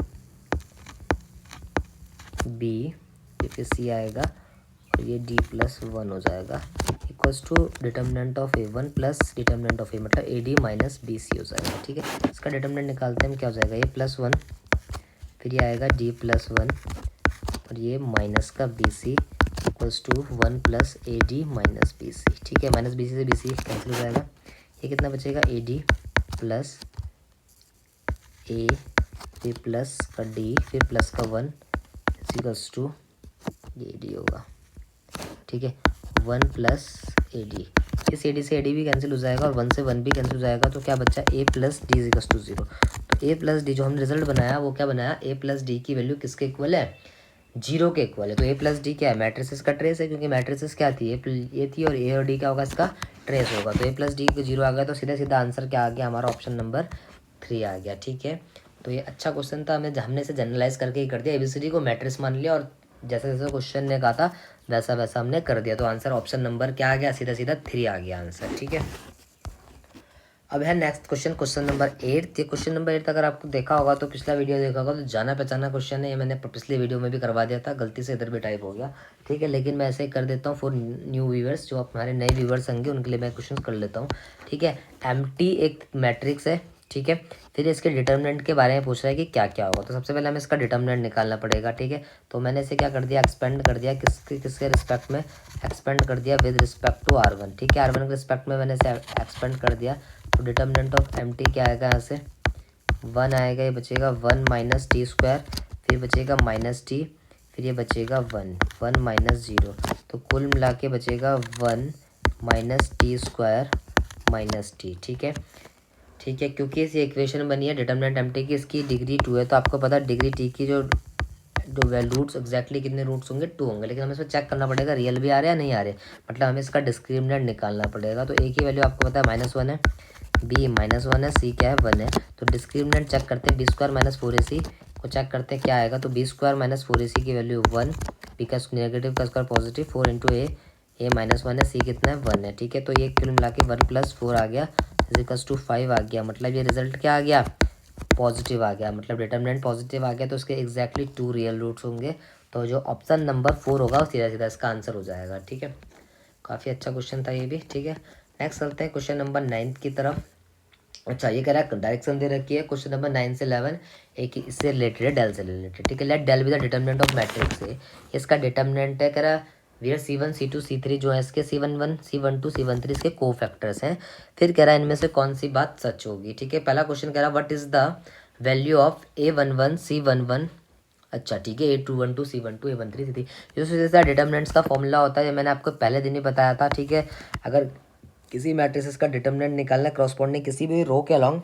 b, ये फिर c आएगा, और ये d+1 हो जाएगा, equals to determinant of a1 plus determinant of a, मतलब ad माइनस bc हो जाएगा, ठीक है। इसका डिटर्मिनेंट निकालते हैं, क्या हो जाएगा, a+1, फिर ये आएगा d+1, और ये माइनस का bc equals to 1 plus ad minus bc, ठीक है। माइनस bc से bc कैंसिल हो जाएगा, ये कितना बचेगा, ad प्लस a, फिर प्लस का d, फिर प्लस का 1 इक्वल्स टू ये डी होगा, ठीक है। 1 प्लस ए डी, इस ए डी से ए डी भी कैंसिल हो जाएगा, और 1 से 1 भी कैंसिल हो जाएगा, तो क्या बचा, ए प्लस डी इक्वल्स टू 0। तो ए प्लस डी जो हमने रिजल्ट बनाया वो क्या बनाया, ए प्लस डी की वैल्यू किसके इक्वल है, 0 के इक्वल है। तो ए प्लस डी क्या है, मैट्रिसेस का ट्रेस है, क्योंकि मैट्रिसेस क्या थी, ए थी, और ए और डी क्या होगा, इसका ट्रेस होगा। तो ए प्लस डी को 0 आ गया, तो सीधा सीधा आंसर क्या आ गया, हमारा ऑप्शन नंबर 3 आ गया, ठीक है। तो ये अच्छा क्वेश्चन था, हमने इसे जनरलाइज करके ही कर दिया, ABCD को मैट्रिक्स मान लिया, और जैसे जैसे क्वेश्चन ने कहा था वैसा वैसा हमने कर दिया। तो आंसर ऑप्शन नंबर क्या आ गया, सीधा सीधा 3 आ गया आंसर, ठीक है। अब है नेक्स्ट क्वेश्चन, क्वेश्चन नंबर 8। ये क्वेश्चन नंबर 8 अगर आपको देखा होगा, तो पिछला वीडियो देखा होगा, तो जाना पहचाना क्वेश्चन है, ये मैंने पिछले वीडियो में भी करवा दिया था, गलती से इधर भी टाइप हो गया, ठीक है। लेकिन मैं ऐसे ही कर देता हूँ फॉर न्यू व्यूवर्स, जो हमारे नए व्यूवर्स होंगे उनके लिए मैं क्वेश्चन कर लेता हूँ, ठीक है। एम्प्टी एक मैट्रिक्स है, ठीक है। फिर इसके डिटर्मिनेंट के बारे में पूछ रहा है कि क्या क्या होगा। तो सबसे पहले हमें इसका डिटर्मिनेंट निकालना पड़ेगा, ठीक है। तो मैंने इसे क्या कर दिया, एक्सपेंड कर दिया, किसके रिस्पेक्ट में, एक्सपेंड कर दिया विद रिस्पेक्ट टू R1, ठीक है। R1 के रिस्पेक्ट में मैंने इसे एक्सपेंड कर दिया। तो डिटर्मिनेंट ऑफ एम्प्टी क्या आएगा, यहाँ से 1 आएगा, ये बचेगा 1 माइनस टी स्क्वायर, फिर बचेगा माइनस टी, फिर ये बचेगा 1 माइनस 0, तो कुल मिला के बचेगा 1 minus T square minus T, ठीक है, ठीक है। क्योंकि इस इक्वेशन बनी है डिटर्मिनेंट एम्प्टी की, इसकी डिग्री 2 है, तो आपको पता है डिग्री टी की जो रूट्स एग्जैक्टली कितने रूट्स होंगे, 2 होंगे, लेकिन हमें इसमें चेक करना पड़ेगा रियल भी आ रहे हैं या नहीं आ रहे, मतलब हमें इसका डिस्क्रिमिनेंट निकालना पड़ेगा। तो ए की वैल्यू आपको पता है -1 है, बी -1 है, सी क्या है 1 है। तो डिस्क्रिमिनेंट चेक करते हैं, बी स्क्वायर माइनस 4ac को चेक करते हैं क्या आएगा। तो बी स्क्वायर माइनस 4ac की वैल्यू 1, बी का नेगेटिव का स्क्वायर पॉजिटिव, 4 इंटू ए -1 है, सी कितना है 1 है, ठीक है। तो ये कुल मिला के 1 + 4 आ गया इक्वल्स टू 5 आ गया, मतलब ये रिजल्ट क्या आ गया, पॉजिटिव आ गया, मतलब डिटर्मिनेंट पॉजिटिव आ गया। तो इसके एग्जैक्टली 2 रियल रूट्स होंगे, तो जो ऑप्शन नंबर 4 होगा वो सीधा सीधा इसका आंसर हो जाएगा, ठीक है। काफ़ी अच्छा क्वेश्चन था ये भी, ठीक है। नेक्स्ट चलते हैं क्वेश्चन नंबर 9 की तरफ। अच्छा, ये कह रहा है डायरेक्शन दे रखी है, क्वेश्चन नंबर 9 से 11 एक इससे रिलेटेड है, डेल से रिलेटेड, ठीक है। Let deal with the determinant of matrix है, इसका डिटर्मिनेंट है, कह रहा है वेयर C1 C2 C3 जो है इसके C11 C12 C13 इसके कोफैक्टर्स हैं। फिर कह रहा है इनमें से कौन सी बात सच होगी, ठीक है। पहला क्वेश्चन कह रहा है what is the value of A11 C11, अच्छा ठीक है, A212 C12 A13 C3, जो सीधा डिटर्मिनेंट्स का फॉर्मूला होता है, ये मैंने आपको पहले दिन ही बताया था, ठीक है। अगर किसी मैट्रिक्स का डिटर्मिनेंट निकालना है क्रॉसपोंडिंग किसी भी रो के अलॉन्ग,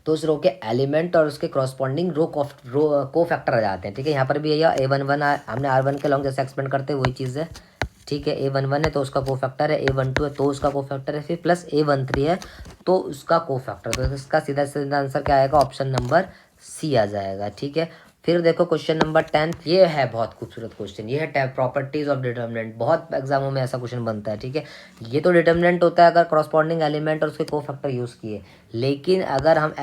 तो उस रो के एलिमेंट और उसके करस्पॉन्डिंग रो को फैक्टर आ जाते हैं, ठीक है। यहाँ पर भी यह A11 हमने R1 के लॉन्ग जैसे एक्सपेंड करते हैं वही चीज़ है, ठीक है। A11 है तो उसका को फैक्टर है, A12 है तो उसका को फैक्टर है, फिर प्लस A13 है तो उसका को फैक्टर, तो इसका सीधा सीधा आंसर क्या आएगा, ऑप्शन नंबर सी आ जाएगा, ठीक है। फिर देखो क्वेश्चन नंबर 10, ये है बहुत खूबसूरत क्वेश्चन, ये है प्रॉपर्टीज ऑफ डिटर्मिनेंट, बहुत एग्जामों में ऐसा क्वेश्चन बनता है, ठीक है। ये तो डिटर्मिनेंट होता है अगर करस्पॉन्डिंग एलिमेंट और उसके को फैक्टर यूज़ किए, लेकिन अगर हम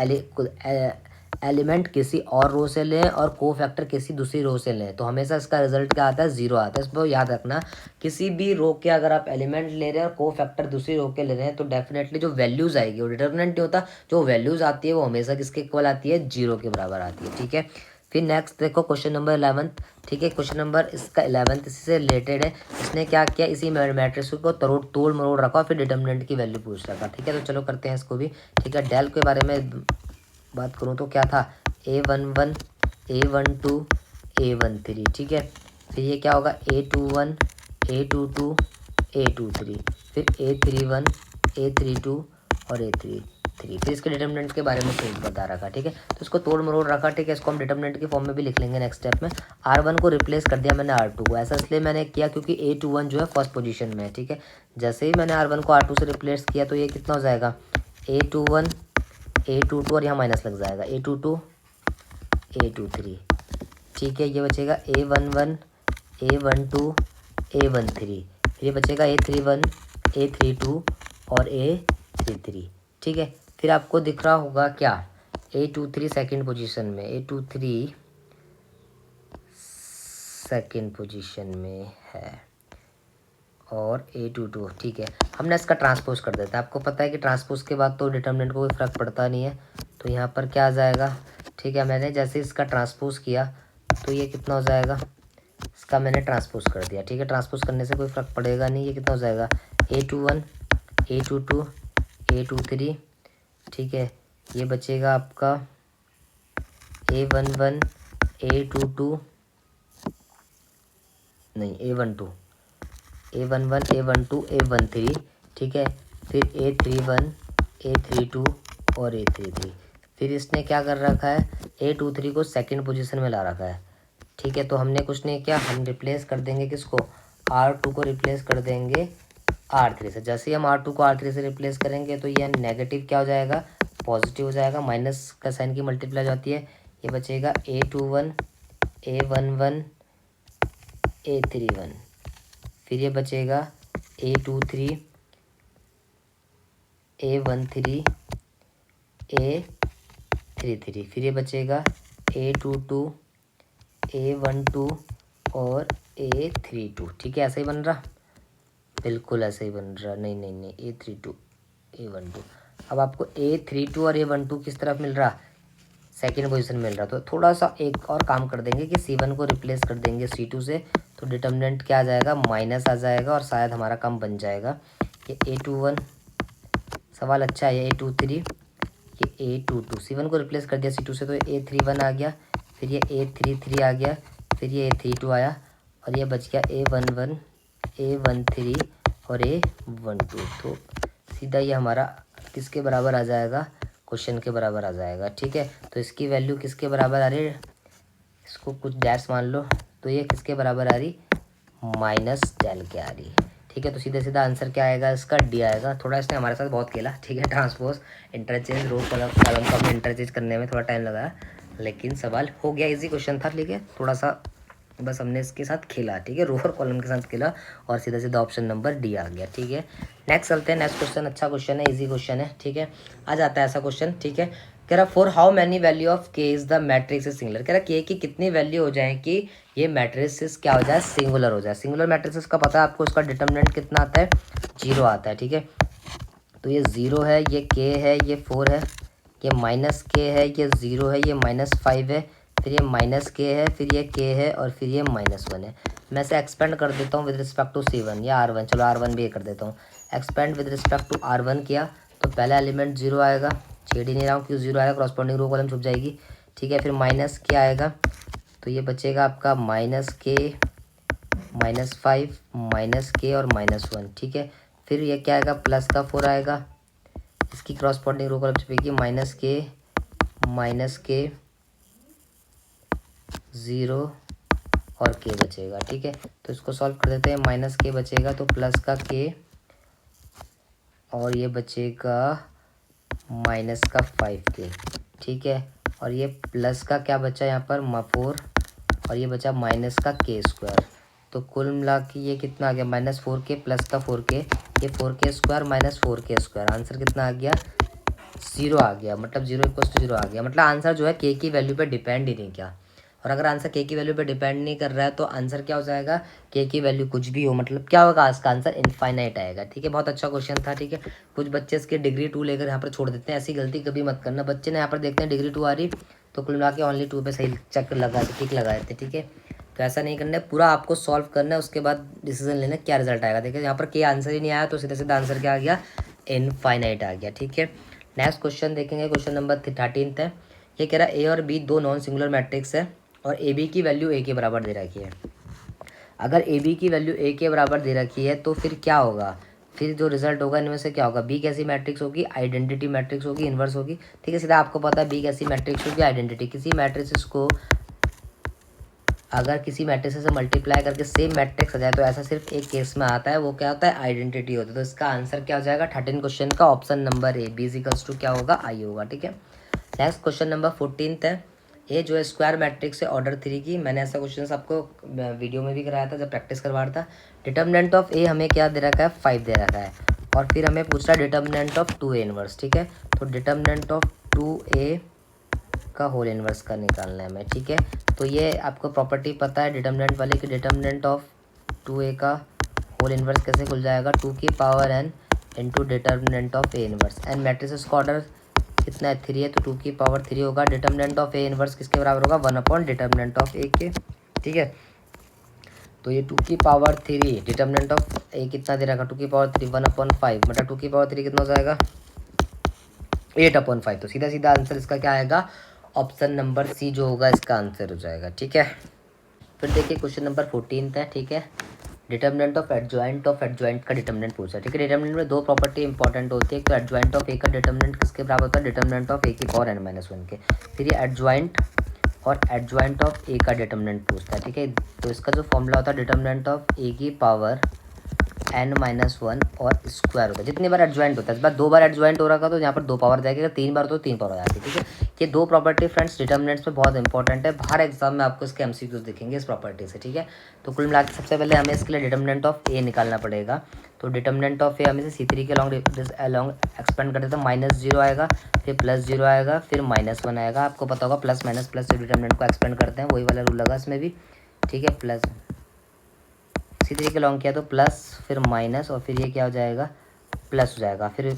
एलिमेंट किसी और रो से लें और को फैक्टर किसी दूसरी रो से लें तो हमेशा इसका रिजल्ट क्या आता है, जीरो आता है। इसको याद रखना, किसी भी रो के अगर आप एलिमेंट ले रहे हैं और को फैक्टर दूसरी रो के ले रहे हैं तो डेफिनेटली जो वैल्यूज़ आएगी वो डिटर्मिनेंट नहीं होता, जो वैल्यूज़ आती है वो हमेशा किसके इक्वल आती है, जीरो के बराबर आती है, ठीक है। फिर नेक्स्ट देखो क्वेश्चन नंबर 11, ठीक है। क्वेश्चन नंबर इसका 11 इसी से रिलेटेड है। इसने क्या किया, इसी मैट्रिक्स को तोड़ मरोड़ रखा और फिर डिटर्मिनेंट की वैल्यू पूछ रखा, ठीक है। तो चलो करते हैं इसको भी, ठीक है। डेल के बारे में बात करूँ तो क्या था, A11 A12 A13, ठीक है। फिर ये क्या होगा, A21 A22 A23, फिर A31 A32 और A33। फिर इसके डिटर्मिनेंट के बारे में कुछ बता रखा, ठीक है। तो इसको तोड़ मरोड़ रखा, ठीक है। इसको हम डिटर्मिनेंट की फॉर्म में भी लिख लेंगे नेक्स्ट स्टेप में। R1 को रिप्लेस कर दिया मैंने R2 को, ऐसा इसलिए मैंने किया क्योंकि A21 जो है फर्स्ट पोजीशन में है, ठीक है। जैसे ही मैंने R1 को R2 से रिप्लेस किया तो ये कितना हो जाएगा, A21 A22 और यहाँ माइनस लग जाएगा A22 A23, ठीक है। ये बचेगा A11 A12 A13, फिर ये बचेगा A31 A32 और A33, ठीक है। फिर आपको दिख रहा होगा क्या, A23 सेकंड पोजीशन में, A23 सेकंड पोजीशन में है और A22, ठीक है। हमने इसका ट्रांसपोज कर देता है, आपको पता है कि ट्रांसपोज के बाद तो डिटर्मिनेंट को कोई फ़र्क पड़ता नहीं है, तो यहाँ पर क्या आ जाएगा, ठीक है। मैंने जैसे इसका ट्रांसपोज किया तो ये कितना हो जाएगा, इसका मैंने ट्रांसपोज कर दिया, ठीक है। ट्रांसपोज करने से कोई फ़र्क पड़ेगा नहीं, ये कितना हो जाएगा, A21 A22 A23, ठीक है। ये बचेगा आपका A11 A22 नहीं A12 A11 A12 A13, ठीक है। फिर A31 A32 और A33। फिर इसने क्या कर रखा है, A23 को सेकंड पोजीशन में ला रखा है, ठीक है। तो हमने कुछ नहीं किया, हम रिप्लेस कर देंगे किसको, R2 को रिप्लेस कर देंगे R3 से। जैसे ही हम R2 को R3 से रिप्लेस करेंगे तो यह नेगेटिव क्या हो जाएगा, पॉजिटिव हो जाएगा, माइनस का साइन की मल्टीप्लाई जाती है। ये बचेगा A21 A11 A31, फिर ये बचेगा A23 A13 A33, फिर ये बचेगा A22 A12 और A32, ठीक है। ऐसे ही बन रहा, बिल्कुल ऐसे ही बन रहा, नहीं नहीं नहीं A32 A12। अब आपको A32 और A12 किस तरफ मिल रहा, सेकेंड पोजीशन मिल रहा, तो थोड़ा सा एक और काम कर देंगे कि C1 को रिप्लेस कर देंगे C2 से, तो डिटर्मिनेंट क्या आ जाएगा, माइनस आ जाएगा और शायद हमारा काम बन जाएगा। ये A21 सवाल अच्छा है, A23 ये A22, C1 को रिप्लेस कर दिया C2 से तो A31 आ गया, फिर ये A33 आ गया, फिर ये A32 आया और ये बच गया A11 A13 और A12। तो सीधा ये हमारा किसके बराबर आ जाएगा, क्वेश्चन के बराबर आ जाएगा, ठीक है। तो इसकी वैल्यू किसके बराबर आ रही है, इसको कुछ डैश मान लो, तो ये किसके बराबर आ रही, -del के आ रही, ठीक है। तो सीधा सीधा आंसर क्या आएगा, इसका डी आएगा। थोड़ा इसने हमारे साथ बहुत खेला, ठीक है। ट्रांसपोज इंटरचेंज रो कॉलम को हमने इंटरचेंज करने में थोड़ा टाइम लगाया, लेकिन सवाल हो गया, इजी क्वेश्चन था, ठीक है। थोड़ा सा बस हमने इसके साथ खेला, ठीक है, रो और कॉलम के साथ खेला और सीधा सीधा ऑप्शन नंबर डी आ गया, ठीक है। नेक्स्ट चलते हैं, नेक्स्ट क्वेश्चन अच्छा क्वेश्चन है, इजी क्वेश्चन है, ठीक है। आ जाता है ऐसा क्वेश्चन, ठीक है। कह रहा for how many value of K is the matrix is singular, कह रहा के की कितनी वैल्यू हो जाए कि ये मैट्रिक्स क्या हो जाए, सिंगुलर हो जाए। सिंगुलर मैट्रिक्स का पता है आपको, इसका डिटर्मिनेंट कितना आता है, 0 आता है, ठीक है। तो ये 0 है, ये के है, ये 4 है, ये -k है, ये 0 है, ये -5 है, फिर ये -k है, फिर ये k है और फिर ये -1 है। मैं इसे एक्सपेंड कर देता हूँ विद रिस्पेक्ट टू C1 या R1, चलो R1 भी कर देता हूँ। Expand with respect to R1 किया तो पहला एलिमेंट 0 आएगा, छेड़ ही नहीं रहा हूँ क्यों 0 आएगा, करस्पॉन्डिंग रो कॉलम छुप जाएगी, ठीक है। फिर माइनस क्या आएगा, तो ये बचेगा आपका -k -5 -k और -1, ठीक है। फिर ये क्या आएगा, प्लस का 4 आएगा, इसकी करस्पॉन्डिंग रो कॉलम छुपेगी -k माइनस के 0 और के बचेगा। ठीक है, तो इसको सॉल्व कर देते हैं। माइनस के बचेगा तो प्लस का के और ये बचेगा माइनस का 5k। ठीक है, और ये प्लस का क्या बचा यहाँ पर 4 और ये बचा माइनस का के स्क्वायर। तो कुल मिला के ये कितना आ गया -4k प्लस का 4k, ये 4k square minus 4k square. Answer कितना आ गया 0 आ गया, मतलब 0 = 0 आ गया। मतलब आंसर जो है के की वैल्यू पे डिपेंड ही नहीं किया। और अगर आंसर के की वैल्यू पे डिपेंड नहीं कर रहा है तो आंसर क्या हो जाएगा, के की वैल्यू कुछ भी हो, मतलब क्या होगा इसका आंसर इनफाइनाइट आएगा। ठीक है, बहुत अच्छा क्वेश्चन था। ठीक है, कुछ बच्चे इसके डिग्री 2 लेकर यहाँ पर छोड़ देते हैं, ऐसी गलती कभी मत करना। बच्चे ने यहाँ पर देखते हैं डिग्री 2 आ रही तो कुल मिला के ओनली 2 पे सही चेक लगाए थे, टिक लगाए थे। ठीक है, तो ऐसा नहीं करना है, पूरा आपको सॉल्व करना है, उसके बाद डिसीजन लेना क्या रिजल्ट आएगा। देखिए यहाँ पर के आंसर ही नहीं आया तो सीधा सीधा आंसर क्या आ गया, इनफाइनाइट आ गया। ठीक है, नेक्स्ट क्वेश्चन देखेंगे, क्वेश्चन नंबर 13 है। ये कह रहा है ए और बी दो नॉन सिंगुलर मैट्रिक्स है और ए बी की वैल्यू ए के बराबर दे रखी है। अगर ए बी की वैल्यू ए के बराबर दे रखी है तो फिर क्या होगा, फिर जो रिजल्ट होगा इनमें से क्या होगा, बी कैसी मैट्रिक्स होगी, आइडेंटिटी मैट्रिक्स होगी, इन्वर्स होगी। ठीक है, सीधा आपको पता है बी कैसी मैट्रिक्स होगी, आइडेंटिटी। किसी मैट्रिक्स को अगर किसी मैट्रिक्स से मल्टीप्लाई करके सेम मैट्रिक्स आ जाए तो ऐसा सिर्फ एक केस में आता है, वो क्या होता है, आइडेंटिटी होता है। तो इसका आंसर क्या हो जाएगा 13 क्वेश्चन का option number A, B equals to क्या होगा, आई होगा। ठीक है, नेक्स्ट क्वेश्चन नंबर 14 है। ये जो है स्क्वायर मैट्रिक्स है ऑर्डर 3 की। मैंने ऐसा क्वेश्चन आपको वीडियो में भी कराया था जब प्रैक्टिस करवा रहा था। डिटर्मिनेंट ऑफ ए हमें क्या दे रखा है, 5 दे रखा है और फिर हमें पूछ रहा है डिटर्मिनेंट ऑफ 2a इनवर्स। ठीक है, तो डिटर्मिनेंट ऑफ 2a का होल इनवर्स का निकालना है हमें। ठीक है, तो ये आपको प्रॉपर्टी पता है डिटर्मिनेंट वाले की, डिटर्मिनेंट ऑफ 2a का होल इनवर्स कैसे खुल जाएगा, 2 की power n into determinant of A inverse. N matrix का ऑर्डर कितना है, 3 है, तो 2 की पावर 3 होगा। डिटर्मिनेंट ऑफ ए इनवर्स किसके बराबर होगा, 1 डिटर्मिनेंट ऑफ ए के। ठीक है, तो ये 2 की पावर 3 डिटर्मिनेंट ऑफ ए कितना दे रखा, 2 की पावर 3 1/5, मतलब 2 की पावर 3 कितना हो जाएगा 8/5। तो सीधा सीधा आंसर इसका क्या आएगा, ऑप्शन नंबर सी जो होगा इसका आंसर हो जाएगा। ठीक है, फिर देखिए क्वेश्चन नंबर 14 है। ठीक है, डिटर्मिनेंट ऑफ एडजॉइंट का डिटर्मिनेंट पूछा है। ठीक है, डिटर्मिनेंट में दो प्रॉपर्टी इंपॉर्टेंट होती है, तो एडजॉइंट ऑफ ए का डिटर्मिनेंट किसके बराबर होता है, डिटर्मिनेंट ऑफ ए की पावर n-1 के। फिर ये एडजॉइंट और एडजॉइंट ऑफ ए का डिटर्मिनेंट पूछता है। ठीक है, तो इसका जो फॉर्मूला होता है डिटर्मिनेंट ऑफ ए की पावर n-1 और स्क्वायर होता है। जितनी बार एडजॉइंट होता है, इस बार 2 बार एडजॉइंट हो रखा तो यहाँ पर 2 पावर जाएगी, अगर 3 बार तो 3 पावर हो जाती है। ठीक है, ये दो प्रॉपर्टी फ्रेंड्स डिटर्मिनेंट्स में बहुत इंपॉर्टेंट है, हर एग्जाम में आपको इसके एमसीक्यूज दिखेंगे इस प्रॉपर्टी से। ठीक है, तो कुल मिला के सबसे पहले हमें इसके लिए डिटर्मिनेंट ऑफ ए निकालना पड़ेगा। तो डिटर्मिनेंट ऑफ ए हमें C3 के अलॉन्ग एक्सपेंड कर देते हैं, -0 आएगा, फिर +0 आएगा, फिर -1 आएगा। आपको पता होगा प्लस माइनस प्लस से डिटर्मिनेंट को एक्सपेंड करते हैं, वही वाला रूल लगा इसमें भी। ठीक है, प्लस C3 के लॉन्ग किया तो प्लस फिर माइनस और फिर ये क्या हो जाएगा, प्लस हो जाएगा फिर।